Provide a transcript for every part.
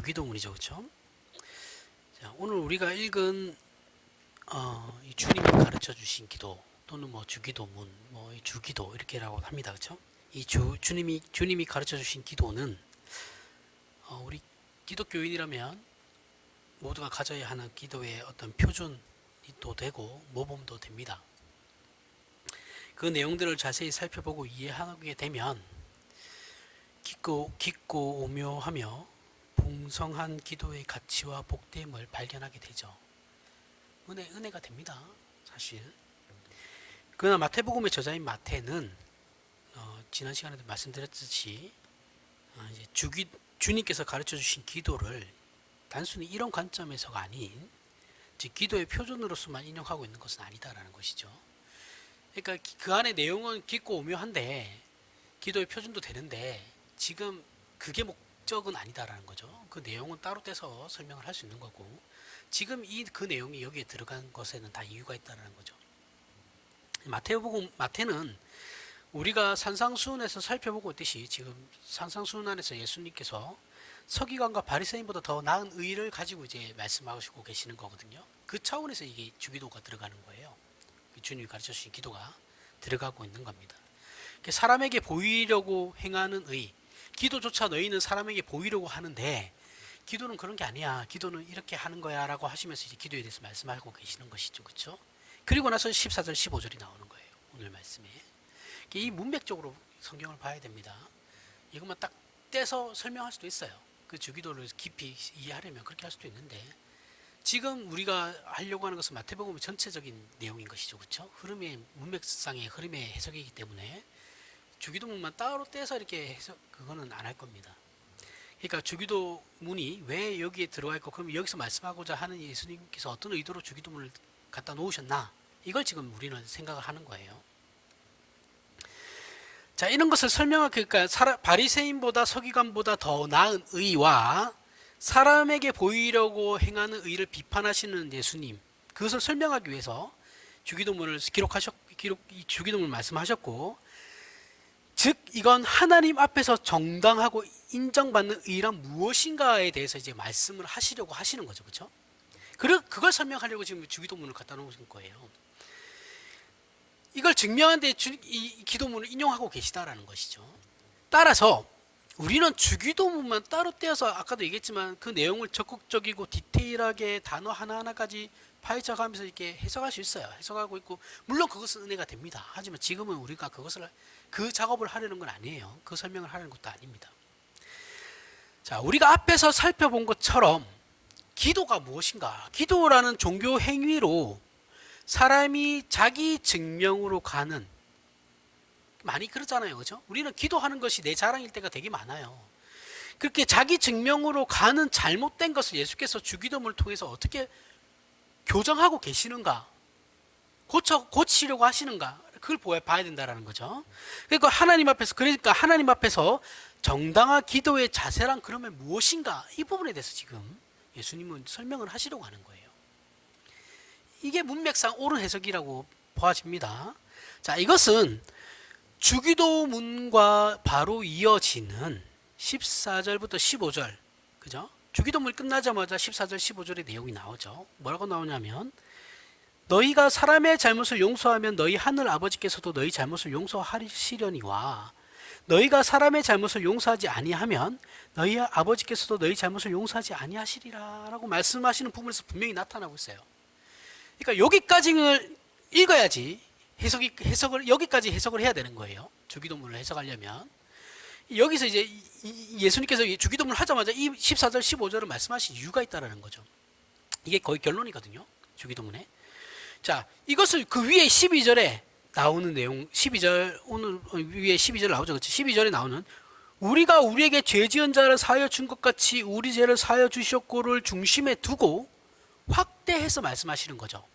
주기도문이죠, 그렇죠? 자, 오늘 우리가 읽은 이 주님이 가르쳐 주신 기도 또는 뭐 주기도문, 뭐 이 주기도 이렇게라고 합니다, 그렇죠? 이 주님이 가르쳐 주신 기도는 우리 기독교인이라면 모두가 가져야 하는 기도의 어떤 표준도 되고 모범도 됩니다. 그 내용들을 자세히 살펴보고 이해하게 되면 깊고 오묘하며 풍성한 기도의 가치와 복됨을 발견하게 되죠. 은혜가 됩니다, 사실. 그러나 마태복음의 저자인 마태는 지난 시간에도 말씀드렸듯이 이제 주님께서 가르쳐 주신 기도를 단순히 이런 관점에서가 아닌 즉 기도의 표준으로서만 인용하고 있는 것은 아니다라는 것이죠. 그러니까 그 안에 내용은 깊고 오묘한데 기도의 표준도 되는데 지금 그게 목적은 아니다라는 거죠. 그 내용은 따로 떼서 설명을 할 수 있는 거고 지금 그 내용이 여기에 들어간 것에는 다 이유가 있다는 거죠. 마태는 우리가 산상수훈에서 살펴보고 있듯이 지금 산상수훈 안에서 예수님께서 서기관과 바리새인보다 더 나은 의를 가지고 이제 말씀하시고 계시는 거거든요. 그 차원에서 이게 주기도가 들어가는 거예요. 주님이 가르쳐 주신 기도가 들어가고 있는 겁니다. 사람에게 보이려고 행하는 의, 기도조차 너희는 사람에게 보이려고 하는데 기도는 그런 게 아니야. 기도는 이렇게 하는 거야 라고 하시면서 이제 기도에 대해서 말씀하고 계시는 것이죠. 그렇죠? 그리고 나서 14절 15절이 나오는 거예요. 오늘 말씀에. 이 문맥적으로 성경을 봐야 됩니다. 이것만 딱 떼서 설명할 수도 있어요. 그 주기도를 깊이 이해하려면 그렇게 할 수도 있는데 지금 우리가 하려고 하는 것은 마태복음의 전체적인 내용인 것이죠. 그렇죠? 문맥상의 흐름의 해석이기 때문에 주기도문만 따로 떼서 이렇게 해석 그거는 안 할 겁니다. 그러니까 주기도문이 왜 여기에 들어가 있고 그럼 여기서 말씀하고자 하는 예수님께서 어떤 의도로 주기도문을 갖다 놓으셨나? 이걸 지금 우리는 생각을 하는 거예요. 자, 이런 것을 그러니까 바리새인보다 서기관보다 더 나은 의와 사람에게 보이려고 행하는 의를 비판하시는 예수님, 그것을 설명하기 위해서 주기도문을 주기도문을 말씀하셨고, 즉 이건 하나님 앞에서 정당하고 인정받는 의란 무엇인가에 대해서 이제 말씀을 하시려고 하시는 거죠, 그렇죠? 그걸 설명하려고 지금 주기도문을 갖다 놓으신 거예요. 이걸 증명하는데 이 기도문을 인용하고 계시다라는 것이죠. 따라서 우리는 주기도문만 따로 떼어서 아까도 얘기했지만 그 내용을 적극적이고 디테일하게 단어 하나하나까지 파헤쳐가면서 이렇게 해석할 수 있어요. 해석하고 있고 물론 그것은 은혜가 됩니다. 하지만 지금은 우리가 그 작업을 하려는 건 아니에요. 그 설명을 하려는 것도 아닙니다. 자, 우리가 앞에서 살펴본 것처럼 기도가 무엇인가? 기도라는 종교 행위로 사람이 자기 증명으로 가는 많이 그러잖아요. 그렇죠? 우리는 기도하는 것이 내 자랑일 때가 되게 많아요. 그렇게 자기 증명으로 가는 잘못된 것을 예수께서 주기도문을 통해서 어떻게 교정하고 계시는가? 고치려고 하시는가? 그걸 봐야 된다는 거죠. 그러니까 하나님 앞에서 정당한 기도의 자세란 그러면 무엇인가? 이 부분에 대해서 지금 예수님은 설명을 하시려고 하는 거예요. 이게 문맥상 옳은 해석이라고 보아집니다. 자, 이것은 주기도문과 바로 이어지는 14절부터 15절, 그죠? 주기도문이 끝나자마자 14절, 15절의 내용이 나오죠. 뭐라고 나오냐면 너희가 사람의 잘못을 용서하면 너희 하늘 아버지께서도 너희 잘못을 용서하시려니와 너희가 사람의 잘못을 용서하지 아니하면 너희 아버지께서도 너희 잘못을 용서하지 아니하시리라 라고 말씀하시는 부분에서 분명히 나타나고 있어요. 그러니까 여기까지를 읽어야지 여기까지 해석을 해야 되는 거예요. 주기도문을 해석하려면. 여기서 이제 예수님께서 주기도문을 하자마자 이 14절, 15절을 말씀하신 이유가 있다는 거죠. 이게 거의 결론이거든요. 주기도문에. 자, 이것을 그 위에 12절에 나오는 내용, 12절, 오늘 위에 12절 나오죠. 그렇죠? 12절에 나오는 우리가 우리에게 죄 지은 자를 사하여 준 것 같이 우리 죄를 사하여 주셨고를 중심에 두고 확대해서 말씀하시는 거죠.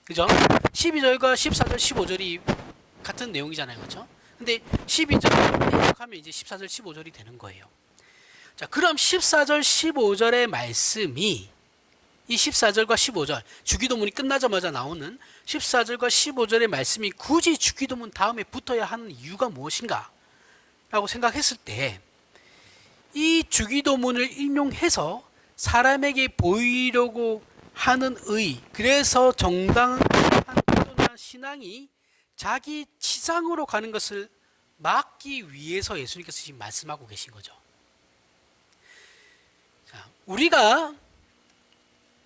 그죠? 12절과 14절, 15절이 같은 내용이잖아요. 그죠? 근데 12절을 해석하면 이제 14절, 15절이 되는 거예요. 자, 그럼 14절, 15절의 말씀이 이 14절과 15절, 주기도문이 끝나자마자 나오는 14절과 15절의 말씀이 굳이 주기도문 다음에 붙어야 하는 이유가 무엇인가? 라고 생각했을 때 이 주기도문을 인용해서 사람에게 보이려고 하는 의, 그래서 정당한 태도나 신앙이 자기 치상으로 가는 것을 막기 위해서 예수님께서 지금 말씀하고 계신 거죠. 자, 우리가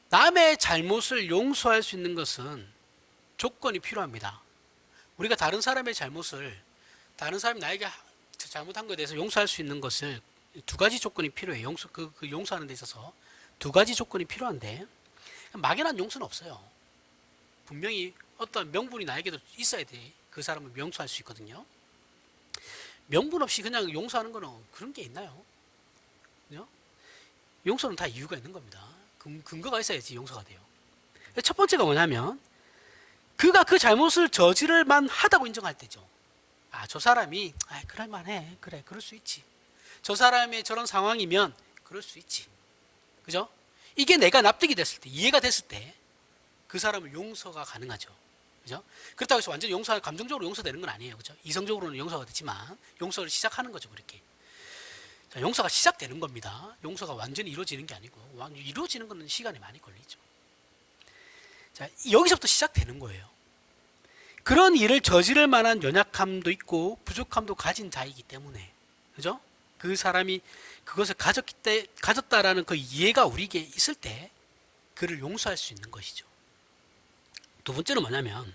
남의 잘못을 용서할 수 있는 것은 조건이 필요합니다. 우리가 다른 사람의 잘못을, 다른 사람이 나에게 잘못한 것에 대해서 용서할 수 있는 것을 두 가지 조건이 필요해요. 용서하는 데 있어서 두 가지 조건이 필요한데, 막연한 용서는 없어요. 분명히 어떤 명분이 나에게도 있어야 돼. 그 사람을 용서할 수 있거든요. 명분 없이 그냥 용서하는 거는 그런 게 있나요? 그죠? 용서는 다 이유가 있는 겁니다. 근거가 있어야지 용서가 돼요. 첫 번째가 뭐냐면, 그가 그 잘못을 저지를 만하다고 인정할 때죠. 아, 저 사람이 그럴 만해. 그래, 그럴 수 있지. 저 사람의 저런 상황이면 그럴 수 있지. 그죠? 이게 내가 납득이 됐을 때, 이해가 됐을 때 그 사람을 용서가 가능하죠. 그죠? 그렇다고 해서 완전히 감정적으로 용서되는 건 아니에요. 그죠? 이성적으로는 용서가 되지만 용서를 시작하는 거죠. 그렇게. 자, 용서가 시작되는 겁니다. 용서가 완전히 이루어지는 게 아니고, 이루어지는 거는 시간이 많이 걸리죠. 자, 여기서부터 시작되는 거예요. 그런 일을 저지를 만한 연약함도 있고 부족함도 가진 자이기 때문에, 그죠? 그 사람이 그것을 가졌다라는 그 이해가 우리에게 있을 때 그를 용서할 수 있는 것이죠. 두 번째는 뭐냐면,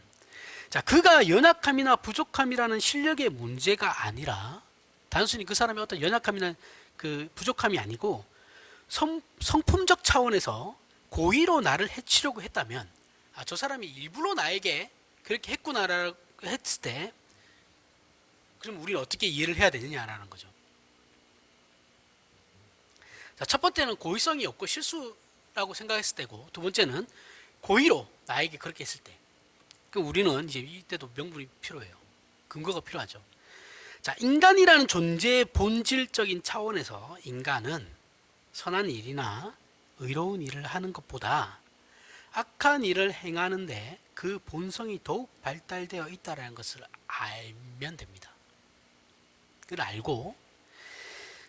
자, 그가 연약함이나 부족함이라는 실력의 문제가 아니라, 단순히 그 사람의 어떤 연약함이나 그 부족함이 아니고 성품적 차원에서 고의로 나를 해치려고 했다면, 저 사람이 일부러 나에게 그렇게 했구나라고 했을 때, 그럼 우리는 어떻게 이해를 해야 되느냐라는 거죠. 자, 첫 번째는 고의성이 없고 실수라고 생각했을 때고, 두 번째는 고의로 나에게 그렇게 했을 때. 그럼 우리는 이제 이때도 명분이 필요해요. 근거가 필요하죠. 자, 인간이라는 존재의 본질적인 차원에서 인간은 선한 일이나 의로운 일을 하는 것보다 악한 일을 행하는데 그 본성이 더욱 발달되어 있다는 것을 알면 됩니다. 그걸 알고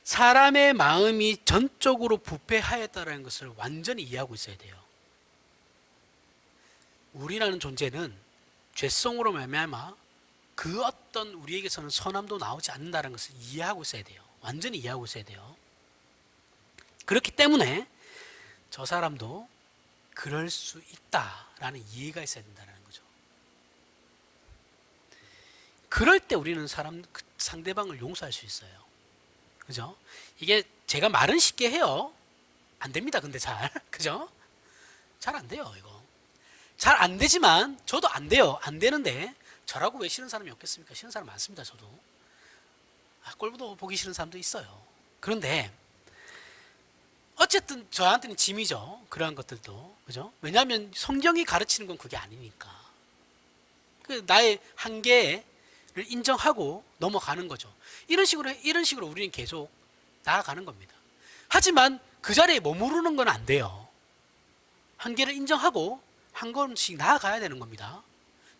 사람의 마음이 전적으로 부패하였다는 것을 완전히 이해하고 있어야 돼요. 우리라는 존재는 죄성으로 말미암아 그 어떤 우리에게서는 선함도 나오지 않는다는 것을 이해하고 있어야 돼요. 완전히 이해하고 있어야 돼요. 그렇기 때문에 저 사람도 그럴 수 있다라는 이해가 있어야 된다는 거죠. 그럴 때 우리는 상대방을 용서할 수 있어요. 그죠? 이게 제가 말은 쉽게 해요. 안 됩니다. 근데 그죠? 잘 안 돼요, 이거. 잘 안 되지만 저도 안 돼요. 안 되는데 저라고 왜 싫은 사람이 없겠습니까? 싫은 사람 많습니다. 저도. 꼴보도 보기 싫은 사람도 있어요. 그런데 어쨌든 저한테는 짐이죠. 그러한 것들도. 그죠? 왜냐하면 성경이 가르치는 건 그게 아니니까. 나의 한계를 인정하고 넘어가는 거죠. 이런 식으로 우리는 계속 나아가는 겁니다. 하지만 그 자리에 머무르는 건 안 돼요. 한계를 인정하고 한 걸음씩 나아가야 되는 겁니다.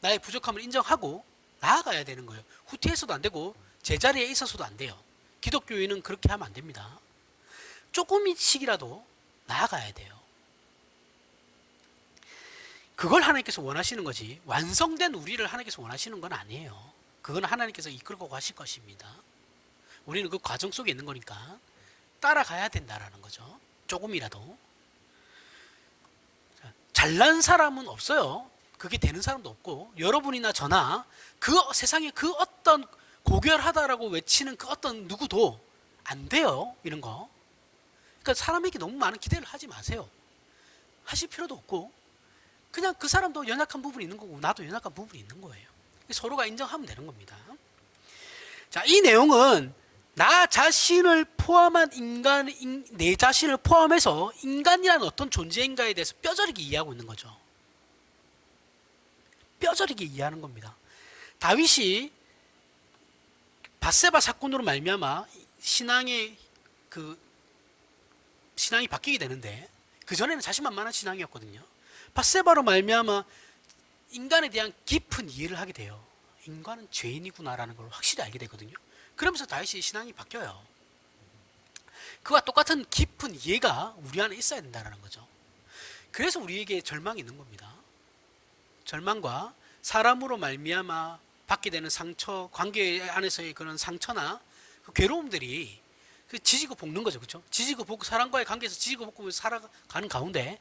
나의 부족함을 인정하고 나아가야 되는 거예요. 후퇴해서도 안 되고 제자리에 있어서도 안 돼요. 기독교인은 그렇게 하면 안 됩니다. 조금씩이라도 나아가야 돼요. 그걸 하나님께서 원하시는 거지, 완성된 우리를 하나님께서 원하시는 건 아니에요. 그건 하나님께서 이끌고 가실 것입니다. 우리는 그 과정 속에 있는 거니까 따라가야 된다라는 거죠. 조금이라도. 잘난 사람은 없어요. 그게 되는 사람도 없고, 여러분이나 저나 그 세상에 그 어떤 고결하다라고 외치는 그 어떤 누구도 안 돼요. 이런 거. 그러니까 사람에게 너무 많은 기대를 하지 마세요. 하실 필요도 없고, 그냥 그 사람도 연약한 부분이 있는 거고 나도 연약한 부분이 있는 거예요. 서로가 인정하면 되는 겁니다. 자, 이 내용은 나 자신을 포함한 내 자신을 포함해서 인간이라는 어떤 존재인가에 대해서 뼈저리게 이해하고 있는 거죠. 뼈저리게 이해하는 겁니다. 다윗이 밧세바 사건으로 말미암아 신앙이 바뀌게 되는데, 그 전에는 자신만만한 신앙이었거든요. 밧세바로 말미암아 인간에 대한 깊은 이해를 하게 돼요. 인간은 죄인이구나라는 걸 확실히 알게 되거든요. 그러면서 다윗이 신앙이 바뀌어요. 그와 똑같은 깊은 이해가 우리 안에 있어야 된다는 거죠. 그래서 우리에게 절망이 있는 겁니다. 절망과 사람으로 말미암아 받게 되는 상처, 관계 안에서의 그런 상처나 그 괴로움들이 그 지지고 볶는 거죠. 그렇죠? 지지고 볶고 사람과의 관계에서 지지고 볶으면서 살아가는 가운데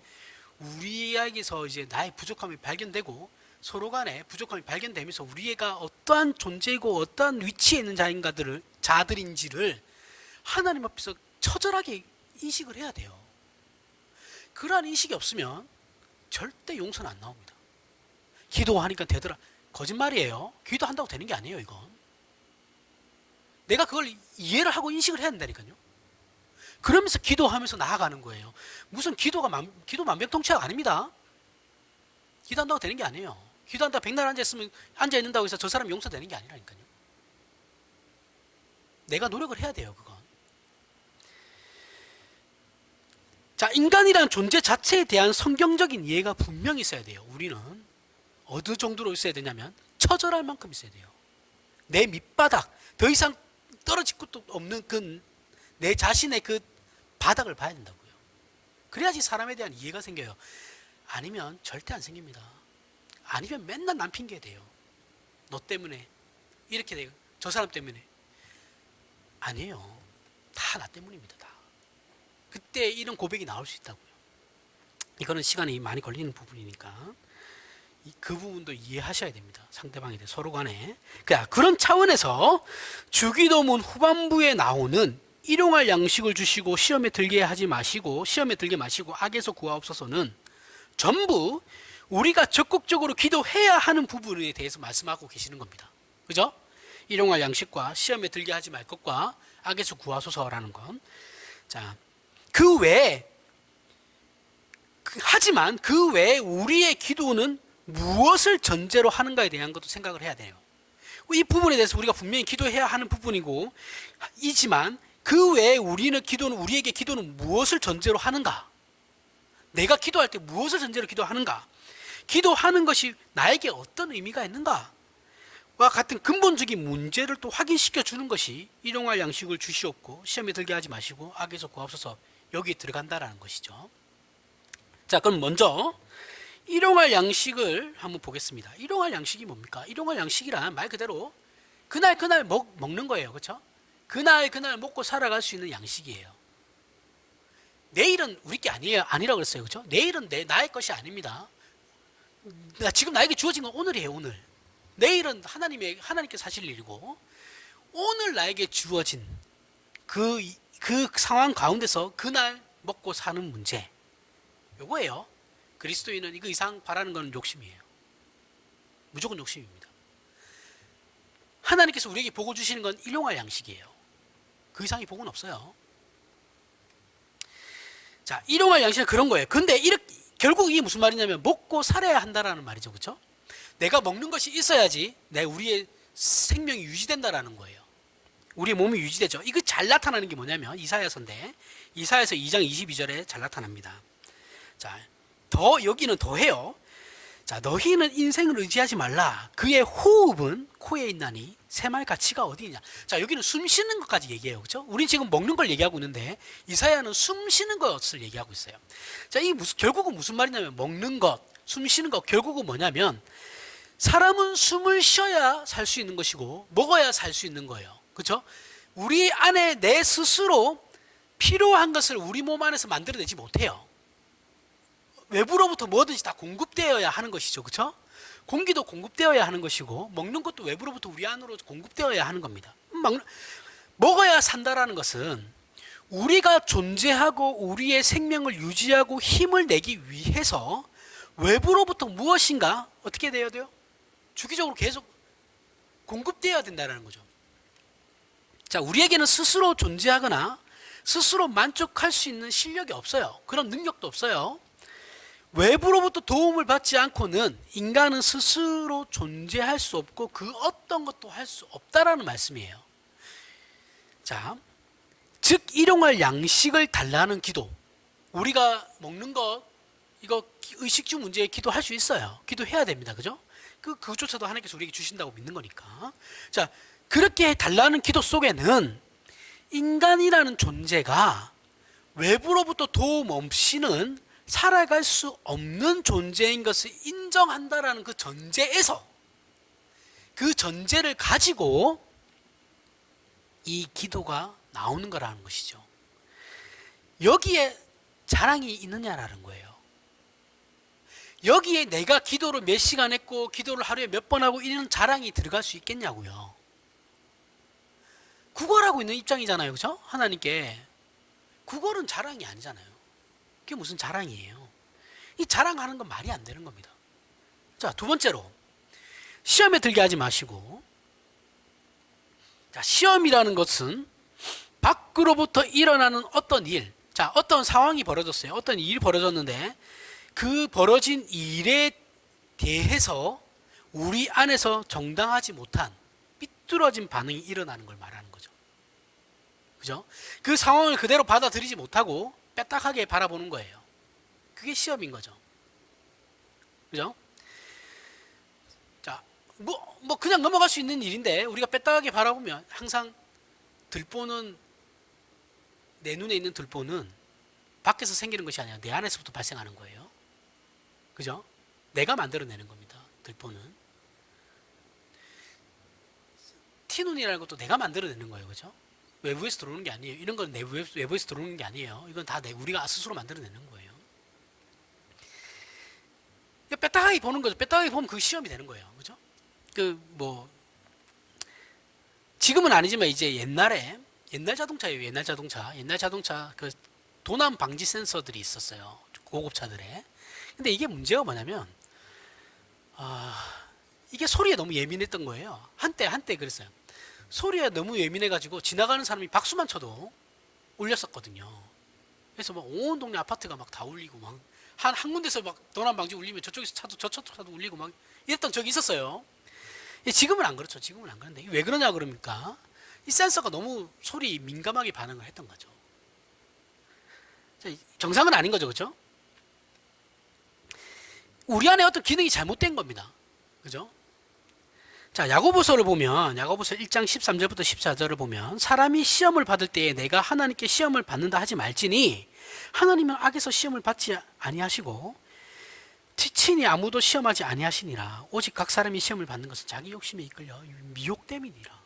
우리에게서 이제 나의 부족함이 발견되고 서로 간에 부족함이 발견되면서 우리가 어떠한 존재이고 어떠한 위치에 있는 자들인지를 하나님 앞에서 처절하게 인식을 해야 돼요. 그러한 인식이 없으면 절대 용서는 안 나옵니다. 기도하니까 되더라. 거짓말이에요. 기도한다고 되는 게 아니에요, 이건. 내가 그걸 이해를 하고 인식을 해야 된다니까요. 그러면서 기도하면서 나아가는 거예요. 무슨 기도 만병통치약 아닙니다. 기도한다고 되는 게 아니에요. 기도한다고 백날 앉아있는다고 해서 저 사람 용서되는 게 아니라니까요. 내가 노력을 해야 돼요, 그건. 자, 인간이라는 존재 자체에 대한 성경적인 이해가 분명히 있어야 돼요. 우리는 어느 정도로 있어야 되냐면 처절할 만큼 있어야 돼요. 내 밑바닥, 더 이상 떨어질 것도 없는 내 자신의 그 바닥을 봐야 된다고요. 그래야지 사람에 대한 이해가 생겨요. 아니면 절대 안 생깁니다. 아니면 맨날 남 핑계 대요. 너 때문에 이렇게 돼요. 저 사람 때문에. 아니에요. 다 나 때문입니다. 다. 그때 이런 고백이 나올 수 있다고요. 이거는 시간이 많이 걸리는 부분이니까 그 부분도 이해하셔야 됩니다. 상대방에 대해 서로 간에. 그런 차원에서 주기도문 후반부에 나오는 일용할 양식을 주시고 시험에 들게 마시고 악에서 구하옵소서는 전부 우리가 적극적으로 기도해야 하는 부분에 대해서 말씀하고 계시는 겁니다. 그죠? 일용할 양식과 시험에 들게 하지 말 것과 악에서 구하소서라는 건. 자, 하지만 그 외에 우리의 기도는 무엇을 전제로 하는가에 대한 것도 생각을 해야 돼요. 이 부분에 대해서 우리가 분명히 기도해야 하는 부분이지만 그 외에 우리에게 기도는 무엇을 전제로 하는가? 내가 기도할 때 무엇을 전제로 기도하는가? 기도하는 것이 나에게 어떤 의미가 있는가? 와 같은 근본적인 문제를 또 확인시켜 주는 것이 일용할 양식을 주시옵고 시험에 들게 하지 마시고 악에서 구하옵소서 여기에 들어간다라는 것이죠. 자, 그럼 먼저 일용할 양식을 한번 보겠습니다. 일용할 양식이 뭡니까? 일용할 양식이란 말 그대로 그날 먹는 거예요. 그렇죠? 그날 먹고 살아갈 수 있는 양식이에요. 내일은 우리 게 아니라고 그랬어요. 그렇죠? 내일은 나의 것이 아닙니다. 지금 나에게 주어진 건 오늘이에요. 오늘. 내일은 하나님께서 하실 일이고 오늘 나에게 주어진 그 상황 가운데서 그날 먹고 사는 문제 요거예요. 그리스도인은 이거 이상 바라는 건 욕심이에요. 무조건 욕심입니다. 하나님께서 우리에게 복을 주시는 건 일용할 양식이에요. 그 이상의 복은 없어요. 자, 일용할 양식은 그런 거예요. 근데 결국 이게 무슨 말이냐면 먹고 살아야 한다라는 말이죠. 그렇죠? 내가 먹는 것이 있어야지 우리의 생명이 유지된다라는 거예요. 우리의 몸이 유지되죠. 이거 잘 나타나는 게 뭐냐면 이사야서인데 이사야서 2장 22절에 잘 나타납니다. 자, 여기는 더해요. 자, 너희는 인생을 의지하지 말라. 그의 호흡은 코에 있나니 새말 가치가 어디 있냐. 자, 여기는 숨 쉬는 것까지 얘기해요. 그렇죠? 우린 지금 먹는 걸 얘기하고 있는데 이사야는 숨 쉬는 것을 얘기하고 있어요. 자, 결국은 무슨 말이냐면 먹는 것, 숨 쉬는 것 결국은 뭐냐면 사람은 숨을 쉬어야 살 수 있는 것이고 먹어야 살 수 있는 거예요. 그렇죠? 우리 안에 내 스스로 필요한 것을 우리 몸 안에서 만들어내지 못해요. 외부로부터 뭐든지 다 공급되어야 하는 것이죠. 그렇죠? 공기도 공급되어야 하는 것이고 먹는 것도 외부로부터 우리 안으로 공급되어야 하는 겁니다. 먹어야 산다라는 것은 우리가 존재하고 우리의 생명을 유지하고 힘을 내기 위해서 외부로부터 무엇인가 어떻게 돼야 돼요? 주기적으로 계속 공급되어야 된다는 거죠. 자, 우리에게는 스스로 존재하거나 스스로 만족할 수 있는 실력이 없어요. 그런 능력도 없어요. 외부로부터 도움을 받지 않고는 인간은 스스로 존재할 수 없고 그 어떤 것도 할 수 없다라는 말씀이에요. 자, 즉 일용할 양식을 달라는 기도. 우리가 먹는 것 이거 의식주 문제에 기도할 수 있어요. 기도해야 됩니다. 그죠? 그것조차도 하나님께서 우리에게 주신다고 믿는 거니까. 자, 그렇게 달라는 기도 속에는 인간이라는 존재가 외부로부터 도움 없이는 살아갈 수 없는 존재인 것을 인정한다라는 그 전제에서, 그 전제를 가지고 이 기도가 나오는 거라는 것이죠. 여기에 자랑이 있느냐라는 거예요. 여기에 내가 기도를 몇 시간 했고 기도를 하루에 몇 번 하고 이런 자랑이 들어갈 수 있겠냐고요. 구걸하고 있는 입장이잖아요. 그죠? 하나님께. 구걸은 자랑이 아니잖아요. 그게 무슨 자랑이에요. 이 자랑하는 건 말이 안 되는 겁니다. 자, 두 번째로 시험에 들게 하지 마시고, 자, 시험이라는 것은 밖으로부터 일어나는 어떤 일, 자, 어떤 상황이 벌어졌어요. 어떤 일이 벌어졌는데 그 벌어진 일에 대해서 우리 안에서 정당하지 못한 삐뚤어진 반응이 일어나는 걸 말하는 거죠. 그죠? 그 상황을 그대로 받아들이지 못하고 빼딱하게 바라보는 거예요. 그게 시험인 거죠. 그죠? 자, 뭐 그냥 넘어갈 수 있는 일인데 우리가 빼딱하게 바라보면 항상 들보는, 내 눈에 있는 들보는 밖에서 생기는 것이 아니라 내 안에서부터 발생하는 거예요. 그죠? 내가 만들어내는 겁니다. 들보는. 티눈이라는 것도 내가 만들어내는 거예요. 그죠? 외부에서 들어오는 게 아니에요. 이런 건 외부에서 들어오는 게 아니에요. 이건 다 우리가 스스로 만들어내는 거예요. 빼딱하게 보는 거죠. 빼딱하게 보면 그 시험이 되는 거예요. 그죠? 지금은 아니지만 이제 옛날 자동차예요. 옛날 자동차 그 도난 방지 센서들이 있었어요. 고급차들에. 근데 이게 문제가 뭐냐면, 이게 소리에 너무 예민했던 거예요. 한때 그랬어요. 소리에 너무 예민해가지고 지나가는 사람이 박수만 쳐도 울렸었거든요. 그래서 막 온 동네 아파트가 막 다 울리고, 막 한 군데서 막 도난 방지 울리면 저쪽에서 저쪽 차도 울리고 막 이랬던 적이 있었어요. 지금은 안 그렇죠. 지금은 안 그런데 왜 그러냐 그러니까 이 센서가 너무 소리 민감하게 반응을 했던 거죠. 정상은 아닌 거죠. 그죠? 우리 안에 어떤 기능이 잘못된 겁니다. 그죠? 자, 야고보서를 보면, 야고보서 1장 13절부터 14절을 보면, 사람이 시험을 받을 때에 내가 하나님께 시험을 받는다 하지 말지니 하나님은 악에서 시험을 받지 아니하시고 친히 아무도 시험하지 아니하시니라. 오직 각 사람이 시험을 받는 것은 자기 욕심에 이끌려 미혹됨이니라.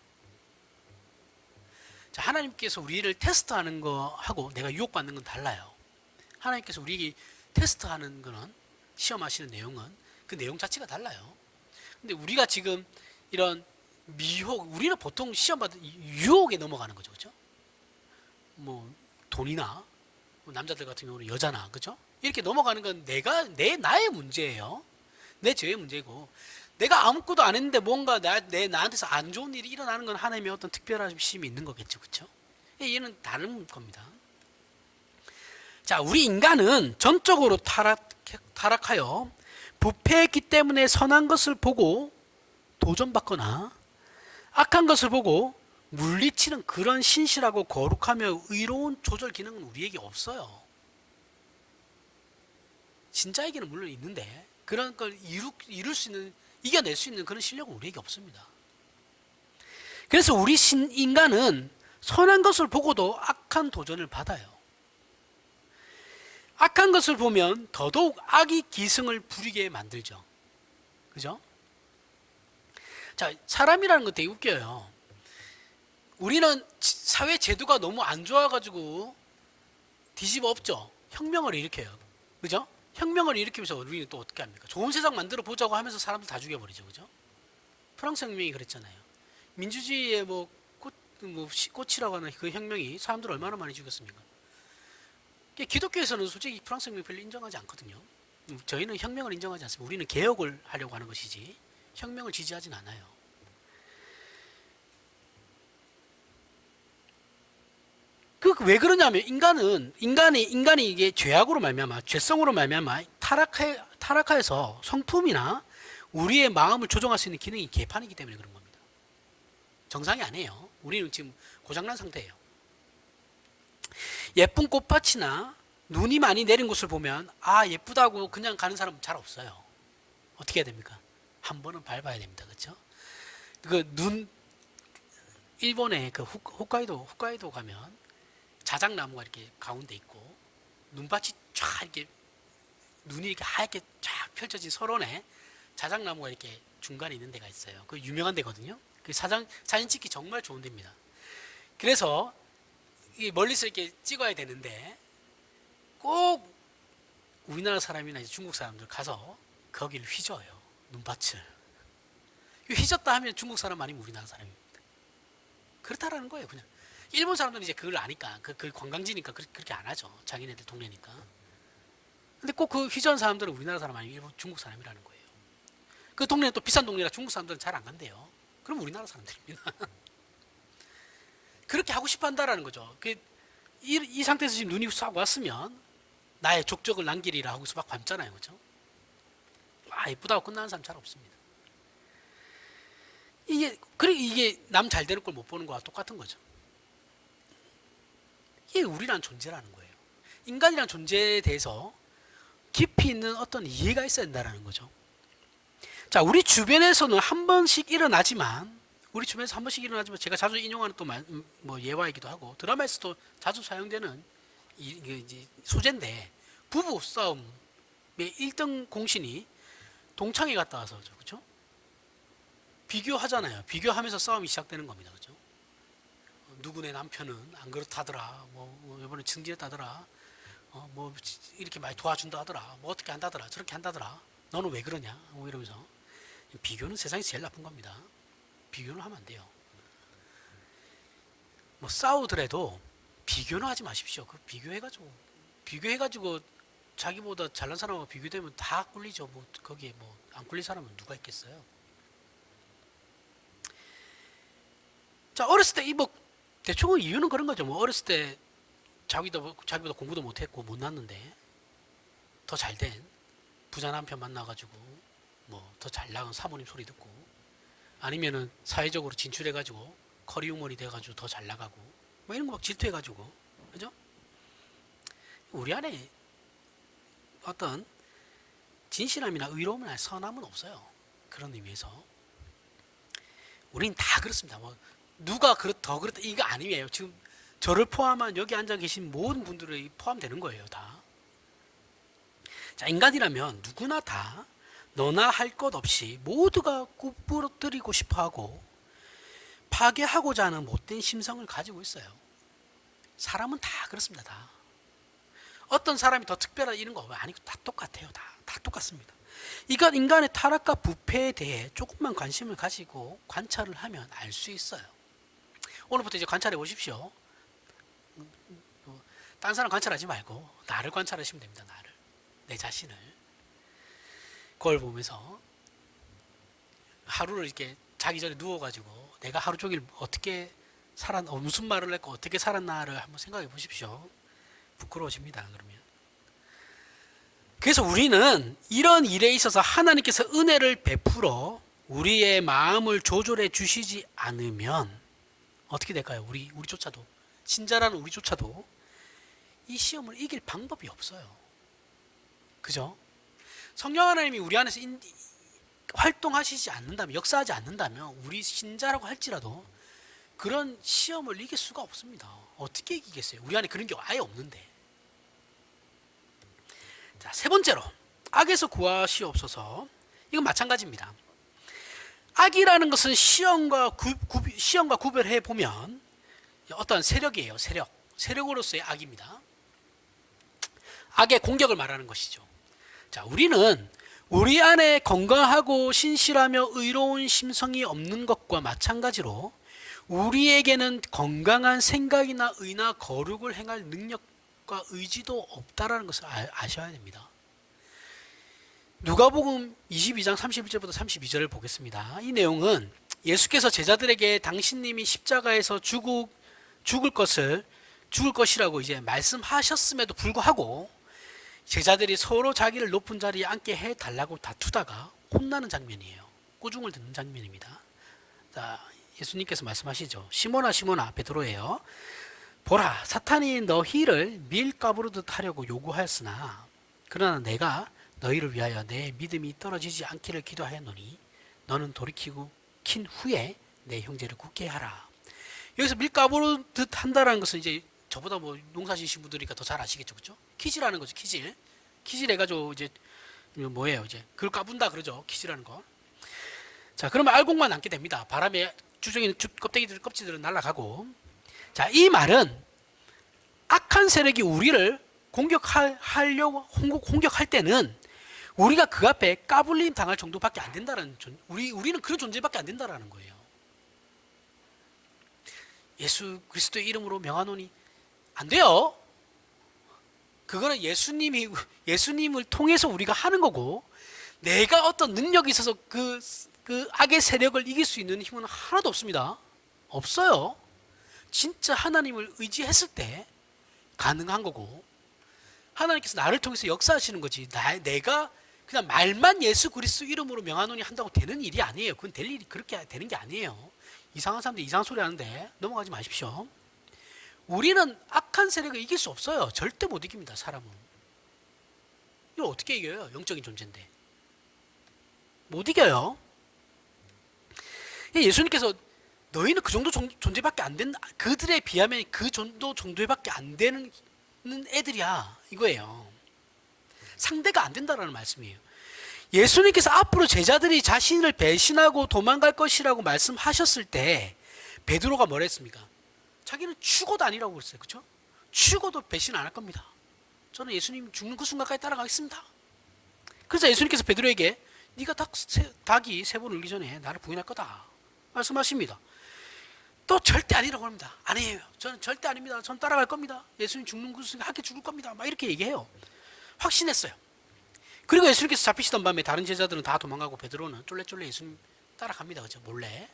자, 하나님께서 우리를 테스트하는 거하고 내가 유혹받는 건 달라요. 하나님께서 우리에게 테스트하는 거는, 시험하시는 내용은 그 내용 자체가 달라요. 근데 우리가 지금 이런 우리는 보통 시험받은 유혹에 넘어가는 거죠. 그죠? 뭐 돈이나 남자들 같은 경우는 여자나, 그죠? 이렇게 넘어가는 건 나의 문제예요. 내 죄의 문제고, 내가 아무것도 안 했는데 뭔가 나한테서 안 좋은 일이 일어나는 건 하나님의 어떤 특별하심이 있는 거겠죠. 그죠? 얘는 다른 겁니다. 자, 우리 인간은 전적으로 타락하여 부패했기 때문에 선한 것을 보고 도전받거나 악한 것을 보고 물리치는 그런 신실하고 거룩하며 의로운 조절 기능은 우리에게 없어요. 진짜에게는 물론 있는데 그런 걸 이룰 수 있는, 이겨낼 수 있는 그런 실력은 우리에게 없습니다. 그래서 우리 인간은 선한 것을 보고도 악한 도전을 받아요. 악한 것을 보면 더더욱 악이 기승을 부리게 만들죠. 그죠? 자, 사람이라는 건 되게 웃겨요. 우리는 사회 제도가 너무 안 좋아가지고 뒤집어 엎죠. 혁명을 일으켜요. 그죠? 혁명을 일으키면서 우리는 또 어떻게 합니까? 좋은 세상 만들어 보자고 하면서 사람들 다 죽여버리죠. 그죠? 프랑스 혁명이 그랬잖아요. 민주주의의 꽃이라고 하는 그 혁명이 사람들 얼마나 많이 죽였습니까? 기독교에서는 솔직히 프랑스 혁명 별로 인정하지 않거든요. 저희는 혁명을 인정하지 않습니다. 우리는 개혁을 하려고 하는 것이지 혁명을 지지하진 않아요. 왜 그러냐면 인간이 이게 죄악으로 말미암아, 죄성으로 말미암아 타락해서 성품이나 우리의 마음을 조종할 수 있는 기능이 개판이기 때문에 그런 겁니다. 정상이 아니에요. 우리는 지금 고장난 상태예요. 예쁜 꽃밭이나 눈이 많이 내린 곳을 보면 예쁘다고 그냥 가는 사람은 잘 없어요. 어떻게 해야 됩니까? 한 번은 밟아야 됩니다. 그렇죠? 일본의 그 홋카이도 가면 자작나무가 이렇게 가운데 있고 눈밭이 쫙 이렇게 눈이 이렇게 하얗게 쫙 펼쳐진 설원에 자작나무가 이렇게 중간에 있는 데가 있어요. 그 유명한 데거든요. 그 사진 찍기 정말 좋은 데입니다. 그래서 멀리서 이렇게 찍어야 되는데 꼭 우리나라 사람이나 이제 중국 사람들 가서 거기를 휘저어요. 눈밭을. 휘졌다 하면 중국 사람 아니면 우리나라 사람입니다. 그렇다라는 거예요. 그냥 일본 사람들은 이제 그걸 아니까 그 관광지니까 그렇게 안 하죠. 자기네들 동네니까. 근데 꼭 그 휘저은 사람들은 우리나라 사람 아니면 일본 중국 사람이라는 거예요. 그 동네는 또 비싼 동네라 중국 사람들은 잘 안 간대요. 그럼 우리나라 사람들입니다. 그렇게 하고 싶어 한다라는 거죠. 이 상태에서 지금 눈이 싹 왔으면 나의 족적을 남기리라 하고서 막 밟잖아요. 그죠? 와, 예쁘다고 끝나는 사람 잘 없습니다. 이게 남 잘 되는 걸 못 보는 거와 똑같은 거죠. 이게 우리라는 존재라는 거예요. 인간이라는 존재에 대해서 깊이 있는 어떤 이해가 있어야 된다는 거죠. 자, 우리 주변에서는 한 번씩 일어나지만, 제가 자주 인용하는 또 뭐 예화이기도 하고, 드라마에서도 자주 사용되는 이제 소재인데, 부부 싸움의 1등 공신이 동창회 갔다 와서, 그죠? 비교하잖아요. 비교하면서 싸움이 시작되는 겁니다. 그죠? 누구네 남편은 안 그렇다더라. 뭐 이번에 승진했다더라. 뭐 이렇게 많이 도와준다 하더라. 뭐 어떻게 한다더라. 저렇게 한다더라. 너는 왜 그러냐? 뭐 이러면서. 비교는 세상에서 제일 나쁜 겁니다. 비교는 하면 안 돼요. 뭐 싸우더라도 비교는 하지 마십시오. 그 비교해가지고 자기보다 잘난 사람하고 비교되면 다 꿀리죠. 뭐 거기에 뭐 안 꿀릴 사람은 누가 있겠어요? 자, 어렸을 때 대충 이유는 그런 거죠. 뭐 어렸을 때 자기보다 공부도 못했고 못났는데 더 잘된 부자 남편 만나가지고 뭐 더 잘 나간 사모님 소리 듣고, 아니면은 사회적으로 진출해가지고 커리우먼이 돼가지고 더 잘 나가고 뭐 이런 거 막 질투해가지고, 그죠? 우리 안에 어떤 진실함이나 의로움이나 선함은 없어요. 그런 의미에서 우린 다 그렇습니다. 뭐 누가 더 그렇다 이거 아니에요. 지금 저를 포함한 여기 앉아 계신 모든 분들이 포함되는 거예요. 다. 자, 인간이라면 누구나 다 너나 할 것 없이 모두가 꾸부러뜨리고 싶어하고 파괴하고자 하는 못된 심성을 가지고 있어요. 사람은 다 그렇습니다. 다. 어떤 사람이 더 특별하다 이런 거 아니고 다 똑같아요. 다 똑같습니다. 이건 인간의 타락과 부패에 대해 조금만 관심을 가지고 관찰을 하면 알 수 있어요. 오늘부터 이제 관찰해 보십시오. 딴 사람 관찰하지 말고 나를 관찰하시면 됩니다. 나를. 내 자신을. 거울 보면서 하루를 이렇게 자기 전에 누워가지고 내가 하루 종일 어떻게 무슨 말을 했고 어떻게 살았나를 한번 생각해 보십시오. 부끄러워집니다. 그러면. 그래서 우리는 이런 일에 있어서 하나님께서 은혜를 베풀어 우리의 마음을 조절해 주시지 않으면 어떻게 될까요? 우리조차도, 신자라는 우리조차도 이 시험을 이길 방법이 없어요. 그죠? 성령 하나님이 우리 안에서 활동하시지 않는다면, 역사하지 않는다면 우리 신자라고 할지라도 그런 시험을 이길 수가 없습니다. 어떻게 이기겠어요? 우리 안에 그런 게 아예 없는데. 자, 세 번째로 악에서 구하시옵소서. 이건 마찬가지입니다. 악이라는 것은 시험과 구별해 보면 어떤 세력이에요. 세력으로서의 악입니다. 악의 공격을 말하는 것이죠. 자, 우리는 우리 안에 건강하고 신실하며 의로운 심성이 없는 것과 마찬가지로 우리에게는 건강한 생각이나 의나 거룩을 행할 능력과 의지도 없다라는 것을 아셔야 됩니다. 누가복음 22장 31절부터 32절을 보겠습니다. 이 내용은 예수께서 제자들에게 당신님이 십자가에서 죽을 것이라고 이제 말씀하셨음에도 불구하고 제자들이 서로 자기를 높은 자리에 앉게 해달라고 다투다가 혼나는 장면이에요. 꾸중을 듣는 장면입니다. 자, 예수님께서 말씀하시죠. 시몬아 시몬아, 베드로예요. 보라, 사탄이 너희를 밀가부르듯 하려고 요구하였으나 그러나 내가 너희를 위하여 내 믿음이 떨어지지 않기를 기도하였노니 너는 돌이키고 킨 후에 내 형제를 굳게 하라. 여기서 밀가부르듯 한다라는 것은 이제 저보다 뭐 농사 지으신 분들이니까 더 잘 아시겠죠, 그렇죠? 키질하는 거죠, 키질. 키질 해가지고 이제 뭐예요, 이제 그걸 까분다 그러죠, 키질하는 거. 자, 그러면 알곡만 남게 됩니다. 바람에 주적인 껍질들은 날아가고. 자, 이 말은 악한 세력이 우리를 공격할 때는 우리가 그 앞에 까불림 당할 정도밖에 안 된다라는, 우리는 그런 존재밖에 안 된다라는 거예요. 예수 그리스도의 이름으로 명하노니 안 돼요. 그거는 예수님을 통해서 우리가 하는 거고, 내가 어떤 능력이 있어서 그 악의 세력을 이길 수 있는 힘은 하나도 없습니다. 없어요. 진짜 하나님을 의지했을 때 가능한 거고, 하나님께서 나를 통해서 역사하시는 거지, 내가 그냥 말만 예수 그리스도 이름으로 명하노니 한다고 되는 일이 아니에요. 그건 될 일이 그렇게 되는 게 아니에요. 이상한 사람들 이상한 소리 하는데 넘어가지 마십시오. 우리는 악한 세력을 이길 수 없어요. 절대 못 이깁니다, 사람은. 이걸 어떻게 이겨요? 영적인 존재인데. 못 이겨요. 예수님께서 너희는 그 정도 존재밖에 안 된다, 그들에 비하면 그 정도밖에 안 되는 애들이야, 이거예요. 상대가 안 된다라는 말씀이에요. 예수님께서 앞으로 제자들이 자신을 배신하고 도망갈 것이라고 말씀하셨을 때 베드로가 뭐라 했습니까? 자기는 죽어도 아니라고 그랬어요. 그렇죠? 죽어도 배신 안 할 겁니다. 저는 예수님 죽는 그 순간까지 따라가겠습니다. 그래서 예수님께서 베드로에게 네가 닭이 세 번 울기 전에 나를 부인할 거다 말씀하십니다. 또 절대 아니라고 합니다. 아니에요. 저는 절대 아닙니다. 저는 따라갈 겁니다. 예수님 죽는 그 순간 함께 죽을 겁니다. 막 이렇게 얘기해요. 확신했어요. 그리고 예수님께서 잡히시던 밤에 다른 제자들은 다 도망가고 베드로는 쫄래쫄래 예수님 따라갑니다. 그죠? 몰래.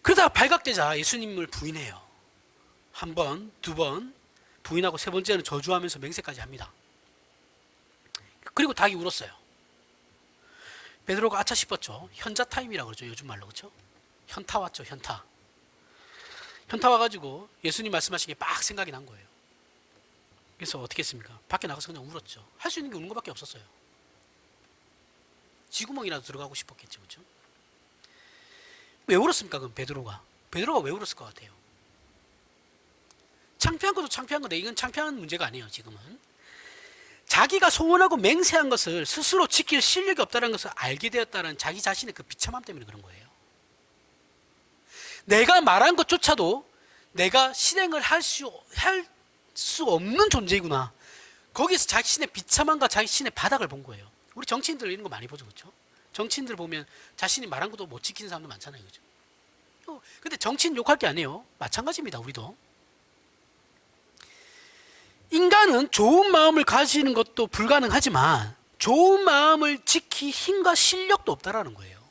그러다가 발각되자 예수님을 부인해요. 한 번, 두 번 부인하고 세 번째는 저주하면서 맹세까지 합니다. 그리고 닭이 울었어요. 베드로가 아차 싶었죠. 현자 타임이라고 그러죠, 요즘 말로. 그렇죠? 현타 왔죠, 현타. 현타 와가지고 예수님 말씀하신 게 막 생각이 난 거예요. 그래서 어떻게 했습니까? 밖에 나가서 그냥 울었죠. 할 수 있는 게 우는 것밖에 없었어요. 쥐구멍이라도 들어가고 싶었겠죠, 그렇죠? 왜 울었습니까? 그럼 베드로가 왜 울었을 것 같아요? 창피한 것도 창피한 건데 이건 창피한 문제가 아니에요. 지금은 자기가 소원하고 맹세한 것을 스스로 지킬 실력이 없다는 것을 알게 되었다는 자기 자신의 그 비참함 때문에 그런 거예요. 내가 말한 것조차도 내가 실행을 할 수 없는 존재이구나. 거기서 자신의 비참함과 자신의 바닥을 본 거예요. 우리 정치인들 이런 거 많이 보죠, 그렇죠? 정치인들 보면 자신이 말한 것도 못 지키는 사람도 많잖아요, 그렇죠? 근데 정치인 욕할 게 아니에요. 마찬가지입니다, 우리도. 인간은 좋은 마음을 가지는 것도 불가능하지만 좋은 마음을 지킬 힘과 실력도 없다라는 거예요.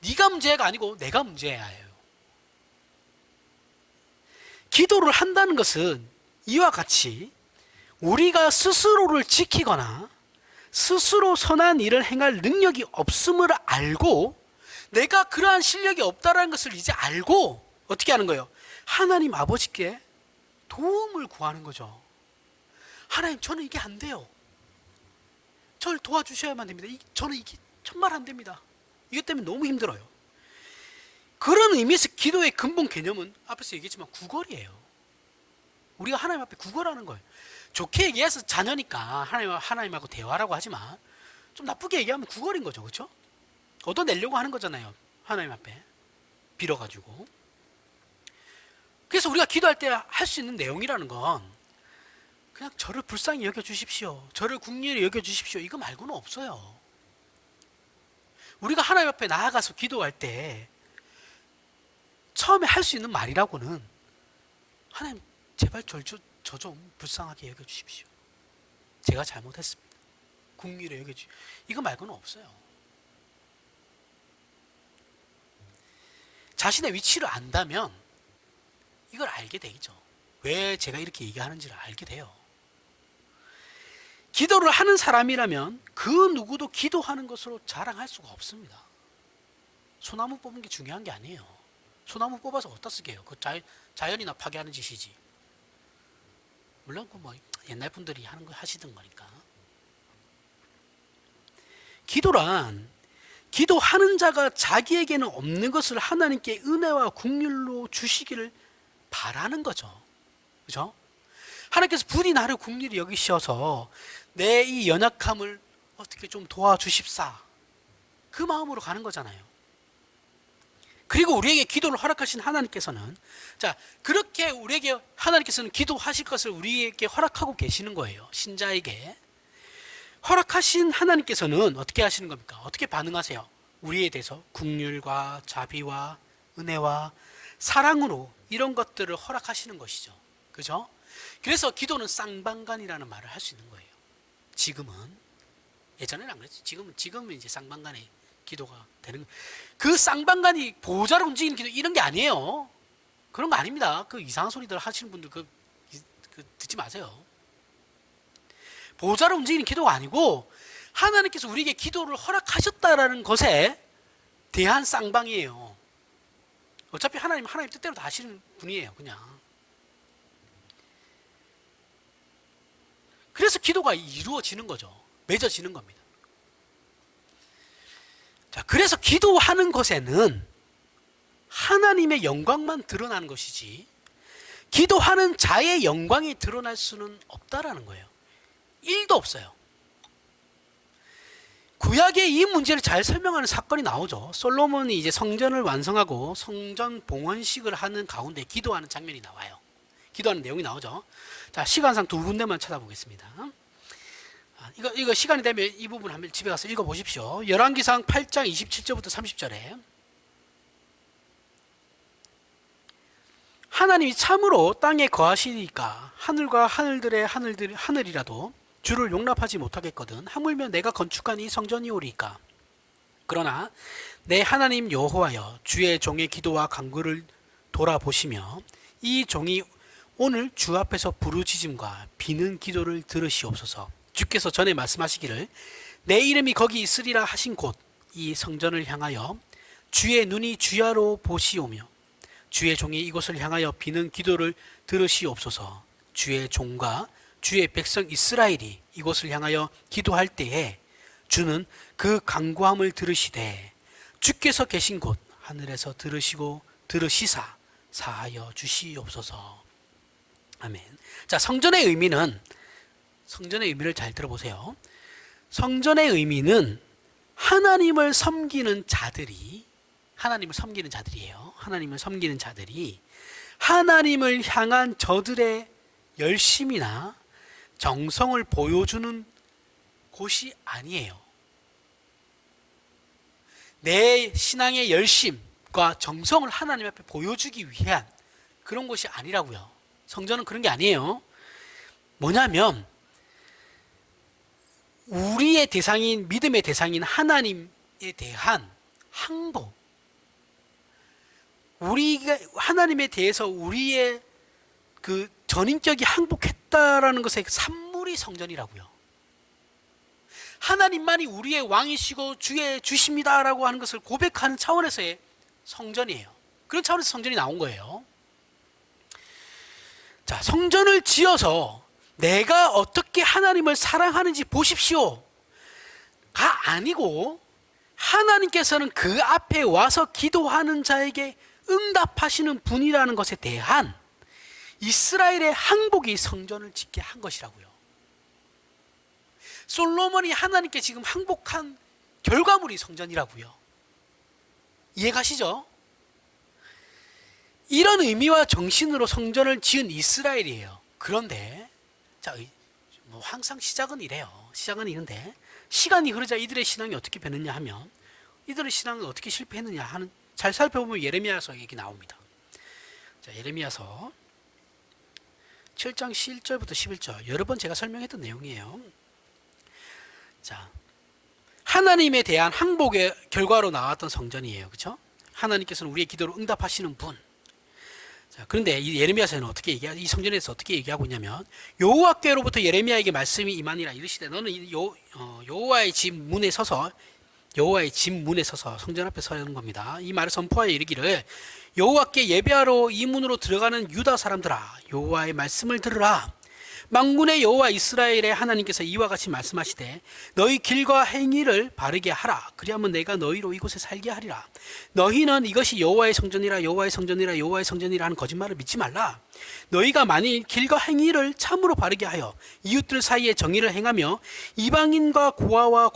네가 문제가 아니고 내가 문제야예요. 기도를 한다는 것은 이와 같이 우리가 스스로를 지키거나 스스로 선한 일을 행할 능력이 없음을 알고, 내가 그러한 실력이 없다는 것을 이제 알고 어떻게 하는 거예요? 하나님 아버지께 도움을 구하는 거죠. 하나님, 저는 이게 안 돼요. 저를 도와주셔야만 됩니다. 저는 이게 정말 안 됩니다. 이것 때문에 너무 힘들어요. 그런 의미에서 기도의 근본 개념은 앞에서 얘기했지만 구걸이에요. 우리가 하나님 앞에 구걸하는 거예요. 좋게 얘기해서 자녀니까 하나님하고 대화라고 하지만 좀 나쁘게 얘기하면 구걸인 거죠, 그렇죠? 얻어내려고 하는 거잖아요, 하나님 앞에 빌어가지고. 그래서 우리가 기도할 때 할 수 있는 내용이라는 건 그냥 저를 불쌍히 여겨주십시오, 저를 긍휼히 여겨주십시오, 이거 말고는 없어요. 우리가 하나님 앞에 나아가서 기도할 때 처음에 할 수 있는 말이라고는 하나님, 제발 저 좀 불쌍하게 여겨주십시오. 제가 잘못했습니다. 긍휼히 여겨주십시오. 이거 말고는 없어요. 자신의 위치를 안다면 이걸 알게 되죠. 왜 제가 이렇게 얘기하는지를 알게 돼요. 기도를 하는 사람이라면 그 누구도 기도하는 것으로 자랑할 수가 없습니다. 소나무 뽑은 게 중요한 게 아니에요. 소나무 뽑아서 어디다 쓰게요? 그 자연이나 파괴하는 짓이지. 물론 그 뭐 옛날 분들이 하시던 거니까. 기도란 기도하는 자가 자기에게는 없는 것을 하나님께 은혜와 긍휼로 주시기를 바라는 거죠. 그죠? 하나님께서 부디 나를 긍휼히 여기셔서 내 이 연약함을 어떻게 좀 도와주십사. 그 마음으로 가는 거잖아요. 그리고 우리에게 기도를 허락하신 하나님께서는, 자, 그렇게 우리에게 하나님께서는 기도하실 것을 우리에게 허락하고 계시는 거예요. 신자에게. 허락하신 하나님께서는 어떻게 하시는 겁니까? 어떻게 반응하세요? 우리에 대해서 긍휼과 자비와 은혜와 사랑으로 이런 것들을 허락하시는 것이죠. 그죠? 그래서 기도는 쌍방간이라는 말을 할 수 있는 거예요. 지금은. 예전에는 안 그랬죠. 지금은 이제 쌍방간의 기도가 되는 거예요. 그 쌍방간이 보호자를 움직이는 기도 이런 게 아니에요. 그런 거 아닙니다. 그 이상한 소리들 하시는 분들 그 듣지 마세요. 보호자를 움직이는 기도가 아니고 하나님께서 우리에게 기도를 허락하셨다라는 것에 대한 쌍방이에요. 어차피 하나님 뜻대로 다 하시는 분이에요. 그냥. 그래서 기도가 이루어지는 거죠. 맺어지는 겁니다. 자, 그래서 기도하는 것에는 하나님의 영광만 드러나는 것이지 기도하는 자의 영광이 드러날 수는 없다라는 거예요. 1도 없어요. 구약의 이 문제를 잘 설명하는 사건이 나오죠. 솔로몬이 이제 성전을 완성하고 성전 봉헌식을 하는 가운데 기도하는 장면이 나와요. 기도하는 내용이 나오죠. 자, 시간상 두 군데만 찾아보겠습니다. 이거 시간이 되면 이 부분 한번 집에 가서 읽어보십시오. 열왕기상 8장 27절부터 30절에 하나님이 참으로 땅에 거하시니까 하늘과 하늘이라도 주를 용납하지 못하겠거든. 하물며 내가 건축한 이 성전이 오리까. 그러나 내 하나님 여호와여, 주의 종의 기도와 간구를 돌아보시며 이 종이 오늘 주 앞에서 부르짖음과 비는 기도를 들으시옵소서. 주께서 전에 말씀하시기를 내 이름이 거기 있으리라 하신 곳 이 성전을 향하여 주의 눈이 주야로 보시오며 주의 종이 이곳을 향하여 비는 기도를 들으시옵소서. 주의 종과 주의 백성 이스라엘이 이곳을 향하여 기도할 때에 주는 그 간구함을 들으시되 주께서 계신 곳 하늘에서 들으시고 들으시사 사하여 주시옵소서. 아멘. 자, 성전의 의미를 잘 들어보세요. 성전의 의미는 하나님을 섬기는 자들이에요. 하나님을 섬기는 자들이 하나님을 향한 저들의 열심이나 정성을 보여주는 곳이 아니에요. 내 신앙의 열심과 정성을 하나님 앞에 보여주기 위한 그런 곳이 아니라고요. 성전은 그런 게 아니에요. 뭐냐면 우리의 대상인 믿음의 대상인 하나님에 대한 항복, 우리가 하나님에 대해서 우리의 그 전인격이 항복했다라는 것의 산물이 성전이라고요. 하나님만이 우리의 왕이시고 주의 주십니다라고 하는 것을 고백하는 차원에서의 성전이에요. 그런 차원에서 성전이 나온 거예요. 자, 성전을 지어서 내가 어떻게 하나님을 사랑하는지 보십시오가 아니고 하나님께서는 그 앞에 와서 기도하는 자에게 응답하시는 분이라는 것에 대한 이스라엘의 항복이 성전을 짓게 한 것이라고요. 솔로몬이 하나님께 지금 항복한 결과물이 성전이라고요. 이해가시죠? 이런 의미와 정신으로 성전을 지은 이스라엘이에요. 그런데 자, 뭐 항상 시작은 이래요. 시작은 이런데 시간이 흐르자 이들의 신앙이 어떻게 변했냐 하면 이들의 신앙은 어떻게 실패했느냐 하는 잘 살펴보면 예레미야서 얘기 나옵니다. 자, 예레미야서 7장 11절부터 11절 여러 번 제가 설명했던 내용이에요. 자, 하나님에 대한 항복의 결과로 나왔던 성전이에요. 그렇죠? 하나님께서는 우리의 기도를 응답하시는 분. 자, 그런데 이 예레미야서는 어떻게 얘기하고 이 성전에서 어떻게 얘기하고 있냐면 여호와께로부터 예레미야에게 말씀이 임하니라 이르시되 너는 여호와의 집 문에 서서 성전 앞에 서야 하는 겁니다. 이 말을 선포하여 이르기를 여호와께 예배하러 이 문으로 들어가는 유다 사람들아 여호와의 말씀을 들으라. 만군의 여호와 이스라엘의 하나님께서 이와 같이 말씀하시되 너희 길과 행위를 바르게 하라. 그리하면 내가 너희로 이곳에 살게 하리라. 너희는 이것이 여호와의 성전이라 여호와의 성전이라 여호와의 성전이라 하는 거짓말을 믿지 말라. 너희가 만일 길과 행위를 참으로 바르게 하여 이웃들 사이에 정의를 행하며 이방인과 고아와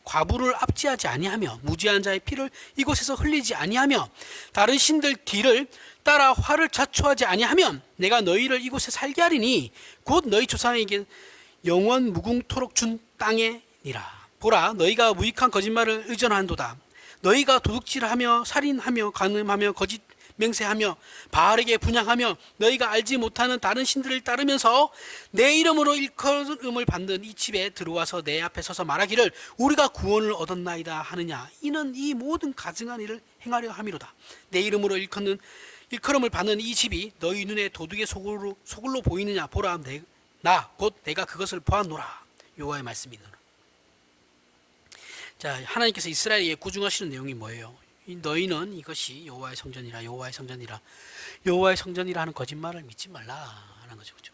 과부를 압제하지 아니하며 무지한 자의 피를 이곳에서 흘리지 아니하며 다른 신들 뒤를 따라 화를 자초하지 아니하면 내가 너희를 이곳에 살게 하리니 곧 너희 조상에게 영원 무궁토록 준 땅에니라. 보라, 너희가 무익한 거짓말을 의존한도다. 너희가 도둑질하며 살인하며 간음하며 거짓 맹세하며 바르게 분양하며 너희가 알지 못하는 다른 신들을 따르면서 내 이름으로 일컬음을 받는 이 집에 들어와서 내 앞에 서서 말하기를 우리가 구원을 얻었나이다 하느냐. 이는 이 모든 가증한 일을 행하려 함이로다. 내 이름으로 일컬음을 받는 이 집이 너희 눈에 도둑의 소굴로 보이느냐. 보라, 나 곧 내가 그것을 보았노라. 여호와의 말씀이노라. 자, 하나님께서 이스라엘에게 구중하시는 내용이 뭐예요? 너희는 이것이 여호와의 성전이라 여호와의 성전이라 여호와의 성전이라 하는 거짓말을 믿지 말라 하는 거죠. 그렇죠?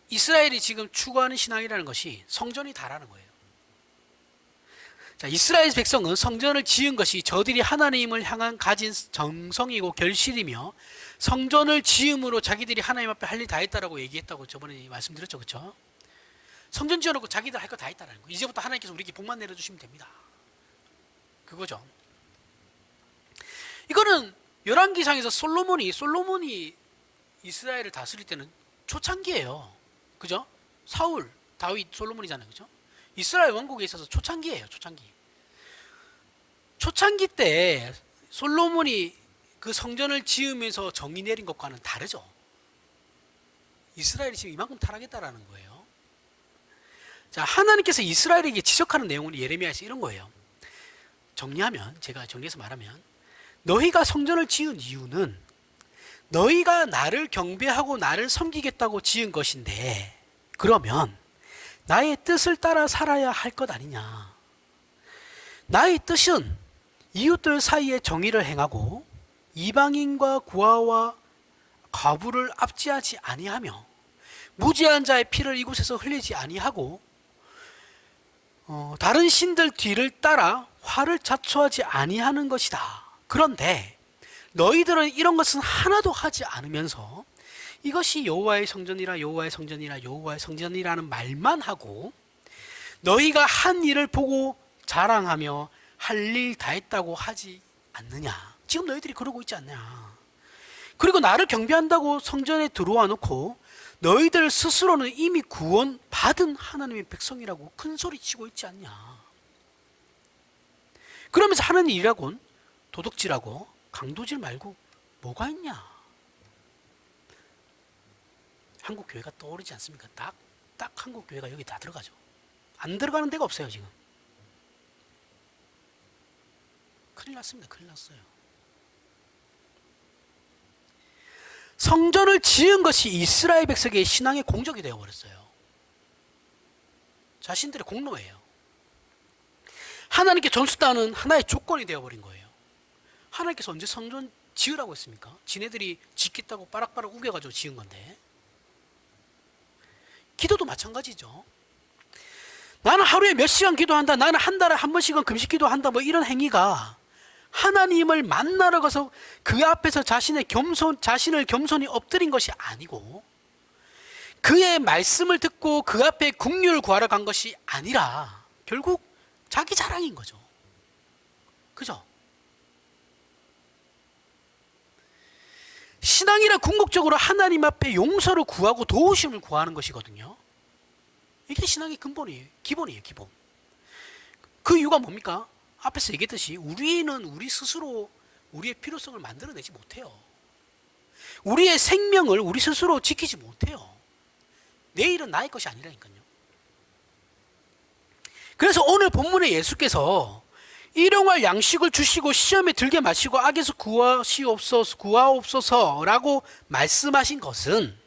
이스라엘이 지금 추구하는 신앙이라는 것이 성전이 다라는 거예요. 자, 이스라엘 백성은 성전을 지은 것이 저들이 하나님을 향한 가진 정성이고 결실이며 성전을 지음으로 자기들이 하나님 앞에 할 일 다 했다라고 얘기했다고 저번에 말씀드렸죠. 그렇죠? 성전 지어놓고 자기들 할 거 다 했다는 거. 이제부터 하나님께서 우리에게 복만 내려주시면 됩니다. 그거죠. 이거는 열왕기상에서 솔로몬이 이스라엘을 다스릴 때는 초창기예요. 그죠? 사울, 다윗, 솔로몬이잖아요. 그죠? 이스라엘 왕국에 있어서 초창기예요. 초창기 때 솔로몬이 그 성전을 지으면서 정의 내린 것과는 다르죠. 이스라엘이 지금 이만큼 타락했다라는 거예요. 자, 하나님께서 이스라엘에게 지적하는 내용은 예레미야에서 이런 거예요. 제가 정리해서 말하면 너희가 성전을 지은 이유는 너희가 나를 경배하고 나를 섬기겠다고 지은 것인데 그러면 나의 뜻을 따라 살아야 할 것 아니냐. 나의 뜻은 이웃들 사이에 정의를 행하고 이방인과 고아와 과부를 압제하지 아니하며 무지한 자의 피를 이곳에서 흘리지 아니하고 다른 신들 뒤를 따라 화를 자초하지 아니하는 것이다. 그런데 너희들은 이런 것은 하나도 하지 않으면서 이것이 여호와의 성전이라 여호와의 성전이라 여호와의 성전이라는 말만 하고 너희가 한 일을 보고 자랑하며 할 일 다 했다고 하지 않느냐. 지금 너희들이 그러고 있지 않냐. 그리고 나를 경배한다고 성전에 들어와 놓고 너희들 스스로는 이미 구원 받은 하나님의 백성이라고 큰 소리 치고 있지 않냐. 그러면서 하는 일이라곤 도둑질하고 강도질 말고 뭐가 있냐. 한국 교회가 떠오르지 않습니까? 딱 한국 교회가 여기 다 들어가죠. 안 들어가는 데가 없어요. 지금 큰일 났습니다. 큰일 났어요. 성전을 지은 것이 이스라엘 백성의 신앙의 공적이 되어버렸어요. 자신들의 공로예요. 하나님께 점수 따는 하나의 조건이 되어버린 거예요. 하나님께서 언제 성전 지으라고 했습니까? 지네들이 짓겠다고 빠락빠락 우겨가지고 지은 건데. 기도도 마찬가지죠. 나는 하루에 몇 시간 기도한다. 나는 한 달에 한 번씩은 금식 기도한다. 뭐 이런 행위가 하나님을 만나러 가서 그 앞에서 자신을 겸손히 엎드린 것이 아니고 그의 말씀을 듣고 그 앞에 긍휼을 구하러 간 것이 아니라 결국 자기 자랑인 거죠. 그죠? 신앙이란 궁극적으로 하나님 앞에 용서를 구하고 도우심을 구하는 것이거든요. 이게 신앙의 근본이에요. 기본이에요. 기본. 그 이유가 뭡니까? 앞에서 얘기했듯이 우리는 우리 스스로 우리의 필요성을 만들어내지 못해요. 우리의 생명을 우리 스스로 지키지 못해요. 내일은 나의 것이 아니라니까요. 그래서 오늘 본문에 예수께서 일용할 양식을 주시고 시험에 들게 마시고 악에서 구하옵소서라고 말씀하신 것은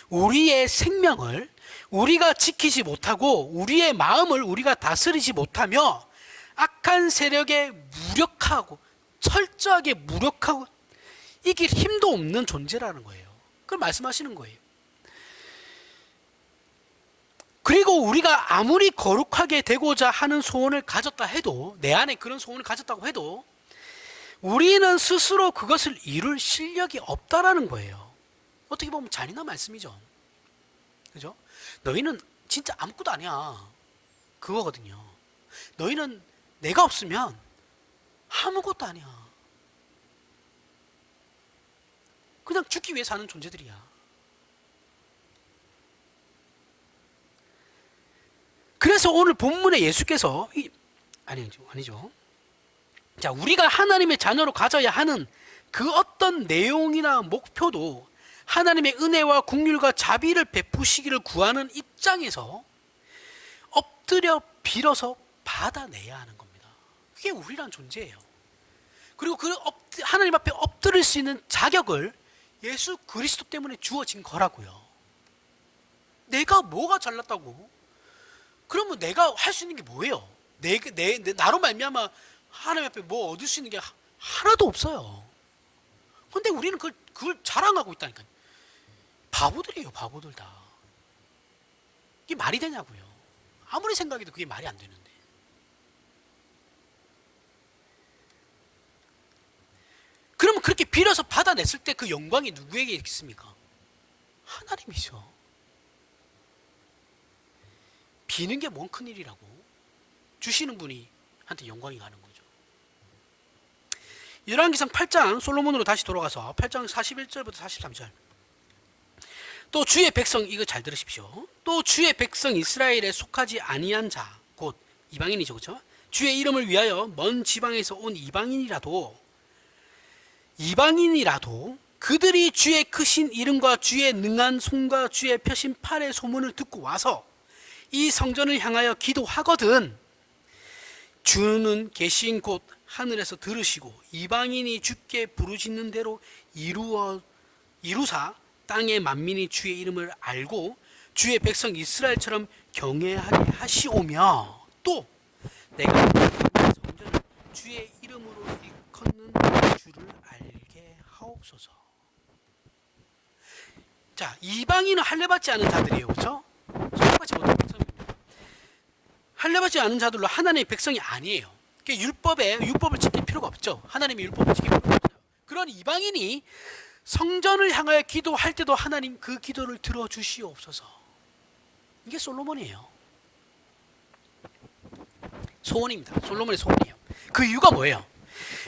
우리의 생명을 우리가 지키지 못하고 우리의 마음을 우리가 다스리지 못하며 악한 세력에 무력하고 철저하게 무력하고 이길 힘도 없는 존재라는 거예요. 그걸 말씀하시는 거예요. 그리고 우리가 아무리 거룩하게 되고자 하는 소원을 가졌다 해도, 내 안에 그런 소원을 가졌다고 해도 우리는 스스로 그것을 이룰 실력이 없다라는 거예요. 어떻게 보면 잔인한 말씀이죠. 그죠? 너희는 진짜 아무것도 아니야. 그거거든요. 너희는 내가 없으면 아무것도 아니야. 그냥 죽기 위해 사는 존재들이야. 그래서 오늘 본문에 예수께서 아니죠. 자, 우리가 하나님의 자녀로 가져야 하는 그 어떤 내용이나 목표도 하나님의 은혜와 긍휼과 자비를 베푸시기를 구하는 입장에서 엎드려 빌어서 받아내야 하는 겁니다. 그게 우리란 존재예요. 그리고 그 하나님 앞에 엎드릴 수 있는 자격을 예수 그리스도 때문에 주어진 거라고요. 내가 뭐가 잘났다고? 그러면 내가 할 수 있는 게 뭐예요? 나로 말미암아 하나님 앞에 뭐 얻을 수 있는 게 하나도 없어요. 근데 우리는 그걸 자랑하고 있다니까요. 바보들이에요, 바보들 다. 이게 말이 되냐고요. 아무리 생각해도 그게 말이 안 되는데. 그러면 그렇게 빌어서 받아냈을 때 그 영광이 누구에게 있겠습니까? 하나님이죠. 비는 게 뭔 큰일이라고. 주시는 분이 한테 영광이 가는 거죠. 열왕기상 8장 솔로몬으로 다시 돌아가서 8장 41절부터 43절. 또 주의 백성, 이거 잘 들으십시오. 또 주의 백성 이스라엘에 속하지 아니한 자, 곧 이방인이죠, 그렇죠? 주의 이름을 위하여 먼 지방에서 온 이방인이라도 그들이 주의 크신 이름과 주의 능한 손과 주의 펴신 팔의 소문을 듣고 와서 이 성전을 향하여 기도하거든 주는 계신 곳 하늘에서 들으시고 이방인이 주께 부르짖는 대로 이루사 땅의 만민이 주의 이름을 알고 주의 백성 이스라엘처럼 경외하게 하시오며 또 내가 성전을 주의 이름으로 일컫는 주를 알게 하옵소서. 자, 이방인은 할례받지 않은 자들이에요, 그렇죠? 할례받지 못한 백성입니다. 할례받지 않은 자들로 하나님의 백성이 아니에요. 율법을 지킬 필요가 없죠. 하나님의 율법을 지킬 필요가 없어요. 그런 이방인이 성전을 향하여 기도할 때도 하나님 그 기도를 들어주시옵소서. 이게 솔로몬이에요. 소원입니다. 솔로몬의 소원이에요. 그 이유가 뭐예요?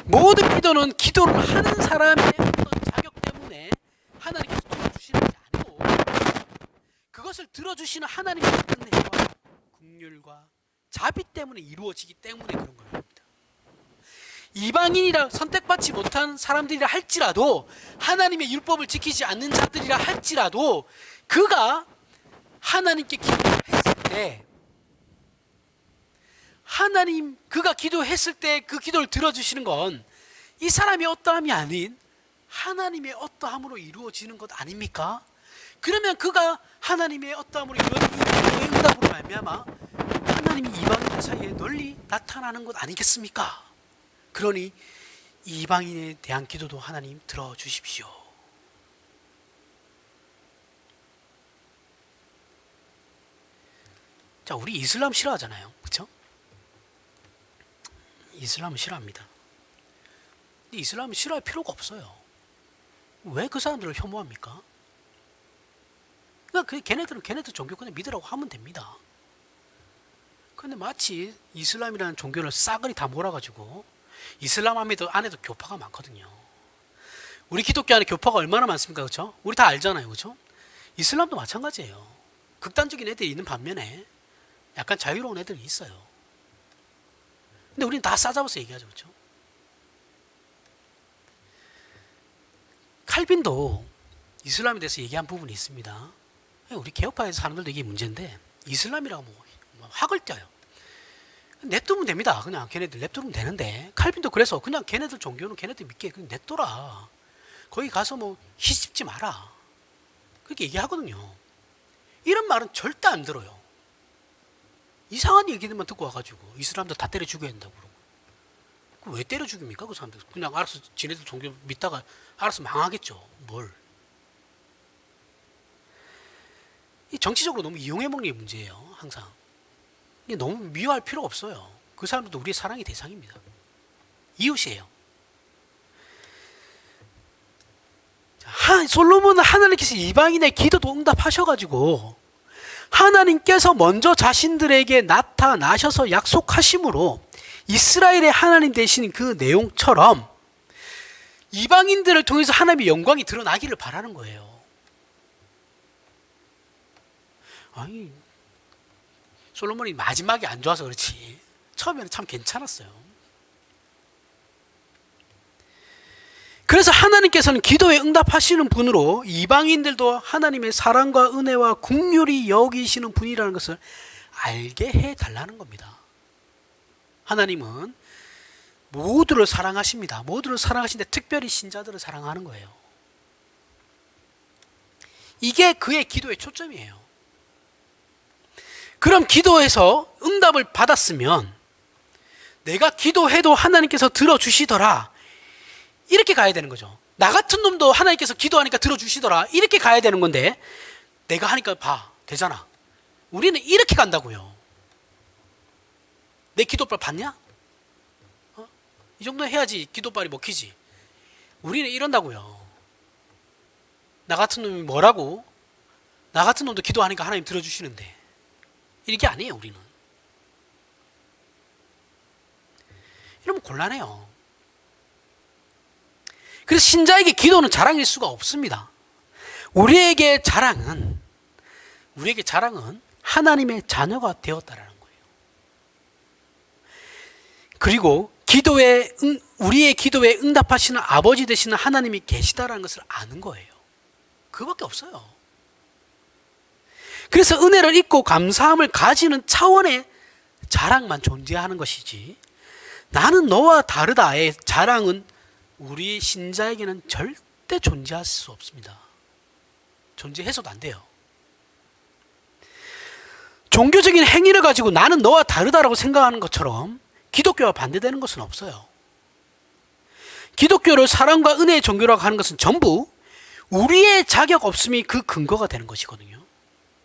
모든 기도는 기도를 하는 사람의 어떤 자격 때문에 하나님께서 들어주시는 게 아니고 그것을 들어주시는 하나님의 은혜와 긍휼과 자비 때문에 이루어지기 때문에 그런 겁니다. 이방인이라 선택받지 못한 사람들이라 할지라도 하나님의 율법을 지키지 않는 자들이라 할지라도 그가 하나님께 기도했을 때 그가 기도했을 때 그 기도를 들어주시는 건 이 사람의 어떠함이 아닌 하나님의 어떠함으로 이루어지는 것 아닙니까? 그러면 그가 하나님의 어떠함으로 이루어지는 이 응답으로 말미암아 하나님이 이방인들 사이에 널리 나타나는 것 아니겠습니까? 그러니 이방인에 대한 기도도 하나님 들어주십시오. 자, 우리 이슬람 싫어하잖아요, 그렇죠? 이슬람은 싫어합니다. 근데 이슬람은 싫어할 필요가 없어요. 왜 그 사람들을 혐오합니까? 그러니까 걔네들 종교 그냥 믿으라고 하면 됩니다. 근데 마치 이슬람이라는 종교를 싸그리 다 몰아가지고 이슬람 안에도 교파가 많거든요. 우리 기독교 안에 교파가 얼마나 많습니까, 그렇죠? 우리 다 알잖아요, 그렇죠? 이슬람도 마찬가지예요. 극단적인 애들이 있는 반면에 약간 자유로운 애들이 있어요. 근데 우리는 다 싸잡아서 얘기하죠, 그렇죠? 칼빈도 이슬람에 대해서 얘기한 부분이 있습니다. 우리 개혁파에서 사람들도 이게 문제인데 이슬람이라고 뭐 학을 떼요. 냅두면 됩니다. 그냥 걔네들 냅두면 되는데 칼빈도 그래서 그냥 걔네들 종교는 걔네들 믿게 그냥 냅둬라. 거기 가서 뭐 희집지 마라. 그렇게 얘기하거든요. 이런 말은 절대 안 들어요. 이상한 얘기들만 듣고 와가지고 이슬람들 다 때려 죽여야 된다고 그러고. 왜 때려 죽입니까? 그 사람들 그냥 알아서 지네들 종교 믿다가 알아서 망하겠죠. 뭘. 이 정치적으로 너무 이용해 먹는 게 문제예요. 항상 이게 너무 미워할 필요가 없어요. 그 사람들도 우리의 사랑의 대상입니다. 이웃이에요. 솔로몬은 하나님께서 이방인의 기도도 응답하셔가지고 하나님께서 먼저 자신들에게 나타나셔서 약속하심으로 이스라엘의 하나님 되신 그 내용처럼 이방인들을 통해서 하나님의 영광이 드러나기를 바라는 거예요. 아니, 솔로몬이 마지막에 안 좋아서 그렇지 처음에는 참 괜찮았어요. 그래서 하나님께서는 기도에 응답하시는 분으로 이방인들도 하나님의 사랑과 은혜와 긍휼히 여기시는 분이라는 것을 알게 해달라는 겁니다. 하나님은 모두를 사랑하십니다. 모두를 사랑하시는데 특별히 신자들을 사랑하는 거예요. 이게 그의 기도의 초점이에요. 그럼 기도해서 응답을 받았으면 내가 기도해도 하나님께서 들어주시더라, 이렇게 가야 되는 거죠. 나 같은 놈도 하나님께서 기도하니까 들어주시더라, 이렇게 가야 되는 건데 내가 하니까 봐 되잖아. 우리는 이렇게 간다고요. 내 기도빨 봤냐? 이 정도 해야지 기도빨이 먹히지. 우리는 이런다고요. 나 같은 놈이 뭐라고? 나 같은 놈도 기도하니까 하나님 들어주시는데 이게 아니에요. 우리는 이러면 곤란해요. 그래서 신자에게 기도는 자랑일 수가 없습니다. 우리에게 자랑은 하나님의 자녀가 되었다라는 거예요. 그리고 우리의 기도에 응답하시는 아버지 되시는 하나님이 계시다라는 것을 아는 거예요. 그거밖에 없어요. 그래서 은혜를 잊고 감사함을 가지는 차원의 자랑만 존재하는 것이지, 나는 너와 다르다의 자랑은 우리 신자에게는 절대 존재할 수 없습니다. 존재해서도 안 돼요. 종교적인 행위를 가지고 나는 너와 다르다라고 생각하는 것처럼 기독교와 반대되는 것은 없어요. 기독교를 사랑과 은혜의 종교라고 하는 것은 전부 우리의 자격 없음이 그 근거가 되는 것이거든요.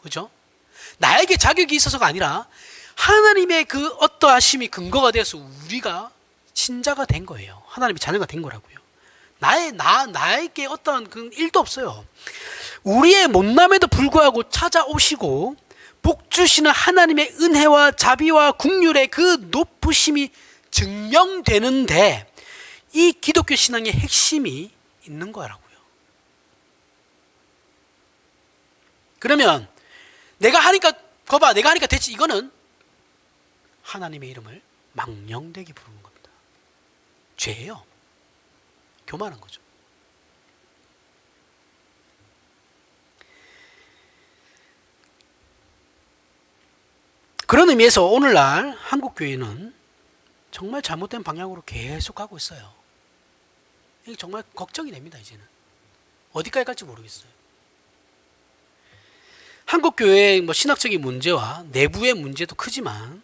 그죠? 나에게 자격이 있어서가 아니라 하나님의 그 어떠하심이 근거가 되어서 우리가 신자가 된 거예요. 하나님의 자녀가 된 거라고요. 나에게 어떠한 그 일도 없어요. 우리의 못남에도 불구하고 찾아오시고 복 주시는 하나님의 은혜와 자비와 긍휼의 그 높으심이 증명되는데 이 기독교 신앙의 핵심이 있는 거라고요. 그러면 내가 하니까 됐지, 이거는 하나님의 이름을 망령되게 부르는 겁니다. 죄예요. 교만한 거죠. 그런 의미에서 오늘날 한국교회는 정말 잘못된 방향으로 계속 가고 있어요. 이게 정말 걱정이 됩니다. 이제는 어디까지 갈지 모르겠어요. 한국교회의 신학적인 문제와 내부의 문제도 크지만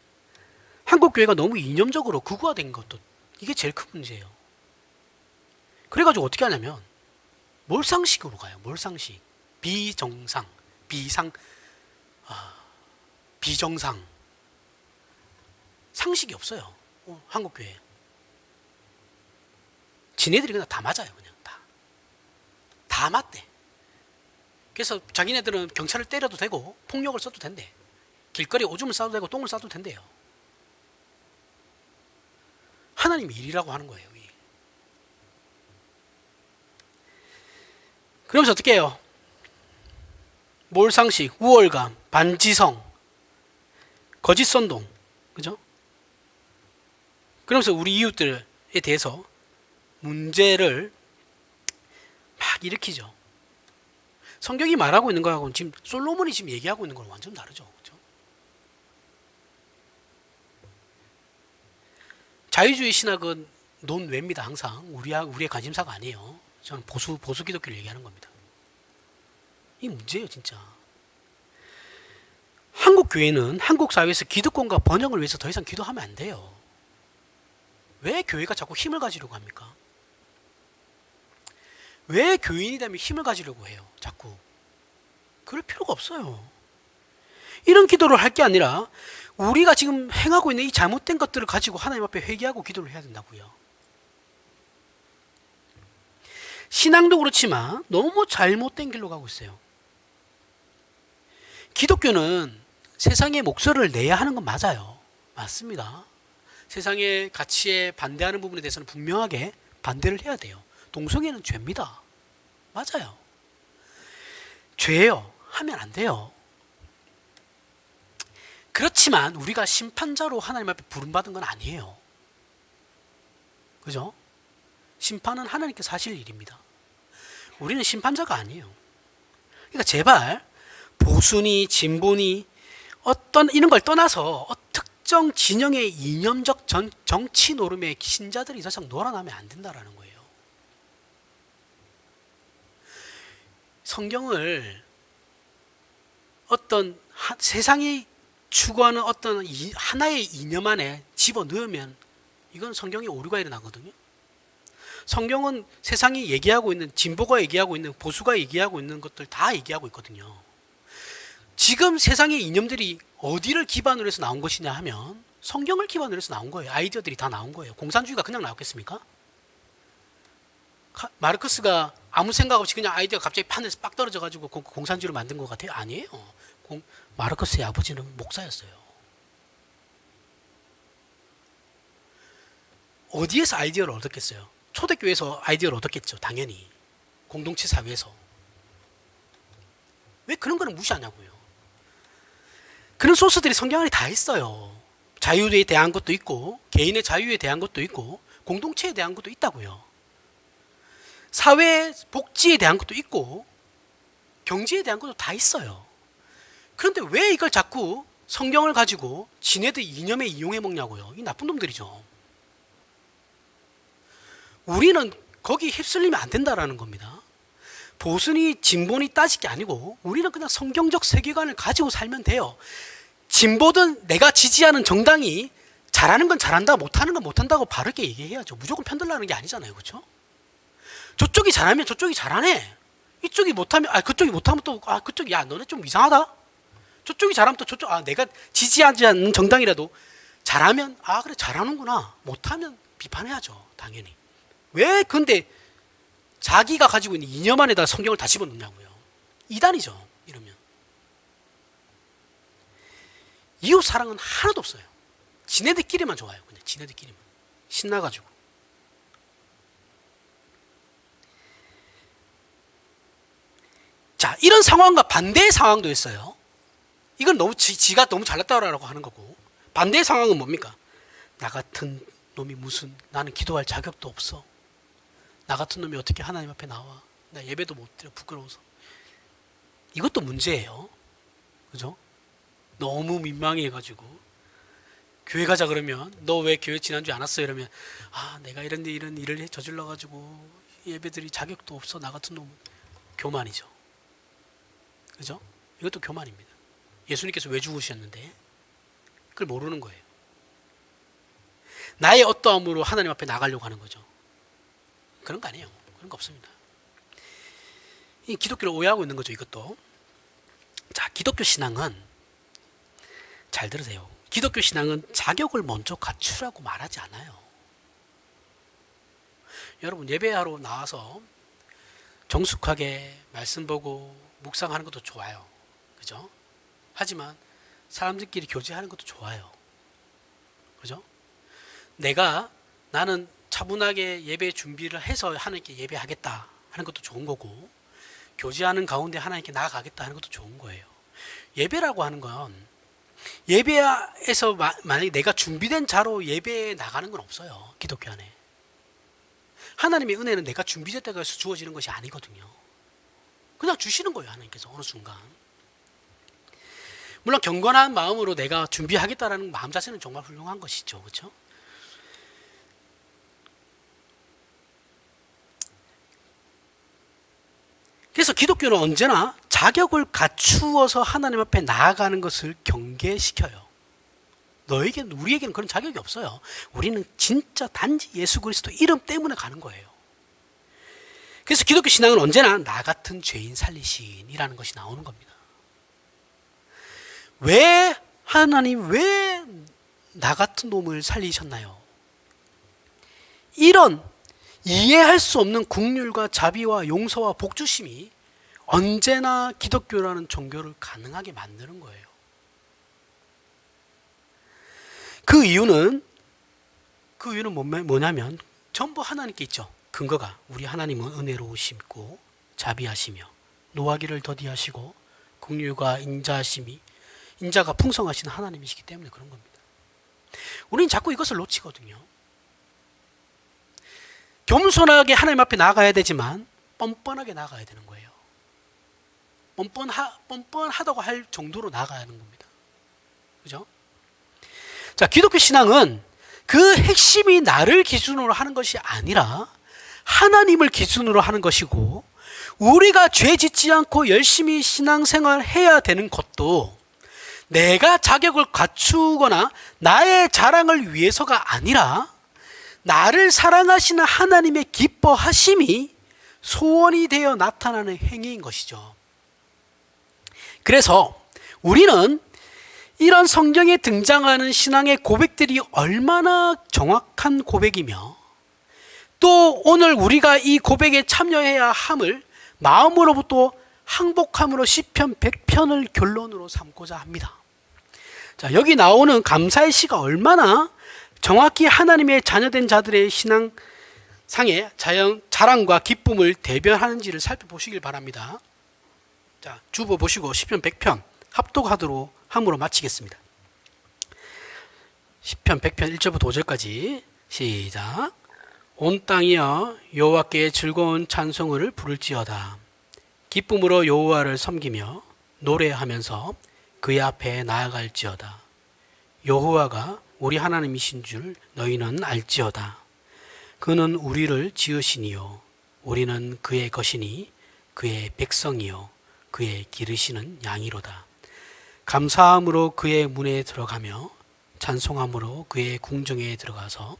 한국교회가 너무 이념적으로 극우화된 것도 이게 제일 큰 문제예요. 그래가지고 어떻게 하냐면 몰상식으로 가요. 몰상식, 비정상, 비정상, 상식이 없어요. 한국교회. 지네들이 그냥 다 맞아요. 그냥 다 맞대. 그래서 자기네들은 경찰을 때려도 되고 폭력을 써도 된대. 길거리에 오줌을 싸도 되고 똥을 싸도 된대요. 하나님의 일이라고 하는 거예요. 그러면서 어떻게 해요? 몰상식, 우월감, 반지성, 거짓선동, 그죠? 그러면서 우리 이웃들에 대해서 문제를 막 일으키죠. 성경이 말하고 있는 거하고는 지금 솔로몬이 지금 얘기하고 있는 거랑 완전 다르죠. 그죠? 자유주의 신학은 논외입니다. 항상 우리의 관심사가 아니에요. 저는 보수 기독교를 얘기하는 겁니다. 이 문제예요, 진짜. 한국 교회는 한국 사회에서 기득권과 번영을 위해서 더 이상 기도하면 안 돼요. 왜 교회가 자꾸 힘을 가지려고 합니까? 왜 교인이 되면 힘을 가지려고 해요? 자꾸. 그럴 필요가 없어요. 이런 기도를 할 게 아니라 우리가 지금 행하고 있는 이 잘못된 것들을 가지고 하나님 앞에 회개하고 기도를 해야 된다고요. 신앙도 그렇지만 너무 잘못된 길로 가고 있어요. 기독교는 세상의 목소리를 내야 하는 건 맞아요. 맞습니다. 세상의 가치에 반대하는 부분에 대해서는 분명하게 반대를 해야 돼요. 동성애는 죄입니다. 맞아요. 죄예요. 하면 안 돼요. 그렇지만 우리가 심판자로 하나님 앞에 부름받은 건 아니에요. 그죠? 심판은 하나님께서 하실 일입니다. 우리는 심판자가 아니에요. 그러니까 제발 보수니 진보니 어떤 이런 걸 떠나서 특정 진영의 이념적 정치 노름에 신자들이 더 이상 놀아나면 안 된다라는 거예요. 성경을 어떤 세상이 추구하는 어떤 하나의 이념 안에 집어넣으면 이건 성경에 오류가 일어나거든요. 성경은 세상이 얘기하고 있는, 진보가 얘기하고 있는, 보수가 얘기하고 있는 것들 다 얘기하고 있거든요. 지금 세상의 이념들이 어디를 기반으로 해서 나온 것이냐 하면 성경을 기반으로 해서 나온 거예요. 아이디어들이 다 나온 거예요. 공산주의가 그냥 나왔겠습니까? 마르크스가 아무 생각 없이 그냥 아이디어가 갑자기 판에서 빡 떨어져 가지고 공산주의를 만든 것 같아요? 아니에요. 마르크스의 아버지는 목사였어요. 어디에서 아이디어를 얻었겠어요? 초대교회에서 아이디어를 얻었겠죠. 당연히. 공동체 사회에서. 왜 그런 거는 무시하냐고요. 그런 소스들이 성경 안에 다 있어요. 자유에 대한 것도 있고 개인의 자유에 대한 것도 있고 공동체에 대한 것도 있다고요. 사회 복지에 대한 것도 있고 경제에 대한 것도 다 있어요. 그런데 왜 이걸 자꾸 성경을 가지고 지네들 이념에 이용해 먹냐고요. 이 나쁜 놈들이죠. 우리는 거기 휩쓸리면 안 된다라는 겁니다. 보수니 진보니 따질 게 아니고 우리는 그냥 성경적 세계관을 가지고 살면 돼요. 진보든 내가 지지하는 정당이 잘하는 건 잘한다, 못하는 건 못한다고 바르게 얘기해야죠. 무조건 편들라는 게 아니잖아요. 그렇죠? 저쪽이 잘하면 저쪽이 잘하네. 이쪽이 못하면 그쪽이 못하면 또 그쪽이 너네 좀 이상하다. 저쪽이 잘하면 또 저쪽 내가 지지하지 않는 정당이라도 잘하면 그래 잘하는구나. 못하면 비판해야죠. 당연히. 왜 근데 자기가 가지고 있는 이념 안에다 성경을 다 집어넣냐고요. 이단이죠. 이러면. 이웃 사랑은 하나도 없어요. 지네들끼리만 좋아요. 그냥 지네들끼리만. 신나가지고. 자, 이런 상황과 반대의 상황도 있어요. 이건 너무 지가 너무 잘났다라고 하는 거고. 반대의 상황은 뭡니까? 나 같은 놈이 무슨, 나는 기도할 자격도 없어. 나 같은 놈이 어떻게 하나님 앞에 나와? 나 예배도 못 드려 부끄러워서. 이것도 문제예요. 그죠? 너무 민망해가지고 교회 가자 그러면 너 왜 교회 지난주에 안 왔어? 이러면 내가 이런 일을 저질러가지고 예배드릴 자격도 없어. 나 같은 놈은. 교만이죠. 그죠? 이것도 교만입니다. 예수님께서 왜 죽으셨는데 그걸 모르는 거예요. 나의 어떠함으로 하나님 앞에 나가려고 하는 거죠. 그런 거 아니에요. 그런 거 없습니다. 이 기독교를 오해하고 있는 거죠. 이것도. 자, 기독교 신앙은 잘 들으세요. 기독교 신앙은 자격을 먼저 갖추라고 말하지 않아요. 여러분 예배하러 나와서 정숙하게 말씀 보고 묵상하는 것도 좋아요. 그죠? 하지만 사람들끼리 교제하는 것도 좋아요. 그죠? 나는 차분하게 예배 준비를 해서 하나님께 예배하겠다 하는 것도 좋은 거고, 교제하는 가운데 하나님께 나아가겠다 하는 것도 좋은 거예요. 예배라고 하는 건 예배에서 만약에 내가 준비된 자로 예배에 나가는 건 없어요. 기독교 안에. 하나님의 은혜는 내가 준비됐다고 해서 주어지는 것이 아니거든요. 그냥 주시는 거예요. 하나님께서 어느 순간. 물론 경건한 마음으로 내가 준비하겠다라는 마음 자세는 정말 훌륭한 것이죠. 그렇죠? 그래서 기독교는 언제나 자격을 갖추어서 하나님 앞에 나아가는 것을 경계시켜요. 우리에게는 그런 자격이 없어요. 우리는 진짜 단지 예수 그리스도 이름 때문에 가는 거예요. 그래서 기독교 신앙은 언제나 나 같은 죄인 살리신이라는 것이 나오는 겁니다. 왜 하나님 왜 나 같은 놈을 살리셨나요? 이런 이해할 수 없는 긍휼과 자비와 용서와 복주심이 언제나 기독교라는 종교를 가능하게 만드는 거예요. 그 이유는 뭐냐면 전부 하나님께 있죠. 근거가 우리 하나님은 은혜로우시고 자비하시며 노하기를 더디하시고 긍휼과 인자가 풍성하신 하나님이시기 때문에 그런 겁니다. 우리는 자꾸 이것을 놓치거든요. 겸손하게 하나님 앞에 나가야 되지만 뻔뻔하게 나가야 되는 거예요. 뻔뻔하다고 할 정도로 나가야 하는 겁니다. 그죠? 자, 기독교 신앙은 그 핵심이 나를 기준으로 하는 것이 아니라 하나님을 기준으로 하는 것이고, 우리가 죄 짓지 않고 열심히 신앙생활 해야 되는 것도 내가 자격을 갖추거나 나의 자랑을 위해서가 아니라 나를 사랑하시는 하나님의 기뻐하심이 소원이 되어 나타나는 행위인 것이죠. 그래서 우리는 이런 성경에 등장하는 신앙의 고백들이 얼마나 정확한 고백이며 또 오늘 우리가 이 고백에 참여해야 함을 마음으로부터 항복함으로 시편 100편을 결론으로 삼고자 합니다. 자, 여기 나오는 감사의 시가 얼마나 정확히 하나님의 자녀된 자들의 신앙상의 자랑과 기쁨을 대변하는지를 살펴보시길 바랍니다. 자, 주보 보시고 시편 100편 합독하도록 함으로 마치겠습니다. 시편 100편 1절부터 5절까지 시작. 온 땅이여 여호와께 즐거운 찬송을 부를지어다. 기쁨으로 여호와를 섬기며 노래하면서 그의 앞에 나아갈지어다. 여호와가 우리 하나님이신 줄 너희는 알지어다. 그는 우리를 지으시니요 우리는 그의 것이니 그의 백성이요 그의 기르시는 양이로다. 감사함으로 그의 문에 들어가며 찬송함으로 그의 궁정에 들어가서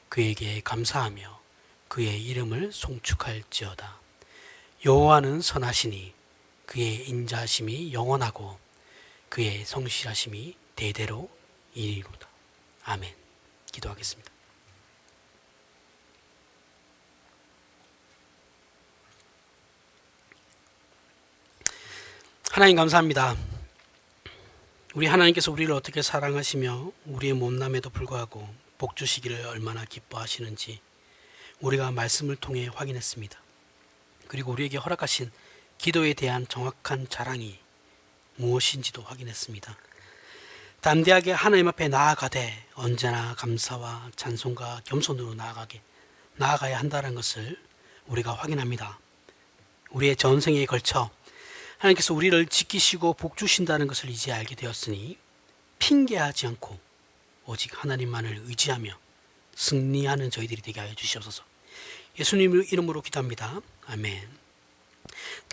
그에게 감사하며 그의 이름을 송축할지어다. 여호와는 선하시니 그의 인자하심이 영원하고 그의 성실하심이 대대로 이리로다. 아멘. 기도하겠습니다. 하나님 감사합니다. 우리 하나님께서 우리를 어떻게 사랑하시며 우리의 못남에도 불구하고 복 주시기를 얼마나 기뻐하시는지 우리가 말씀을 통해 확인했습니다. 그리고 우리에게 허락하신 기도에 대한 정확한 자랑이 무엇인지도 확인했습니다. 담대하게 하나님 앞에 나아가되 언제나 감사와 찬송과 겸손으로 나아가야 한다는 것을 우리가 확인합니다. 우리의 전생에 걸쳐 하나님께서 우리를 지키시고 복 주신다는 것을 이제 알게 되었으니 핑계하지 않고 오직 하나님만을 의지하며 승리하는 저희들이 되게 하여 주시옵소서. 예수님 이름으로 기도합니다. 아멘.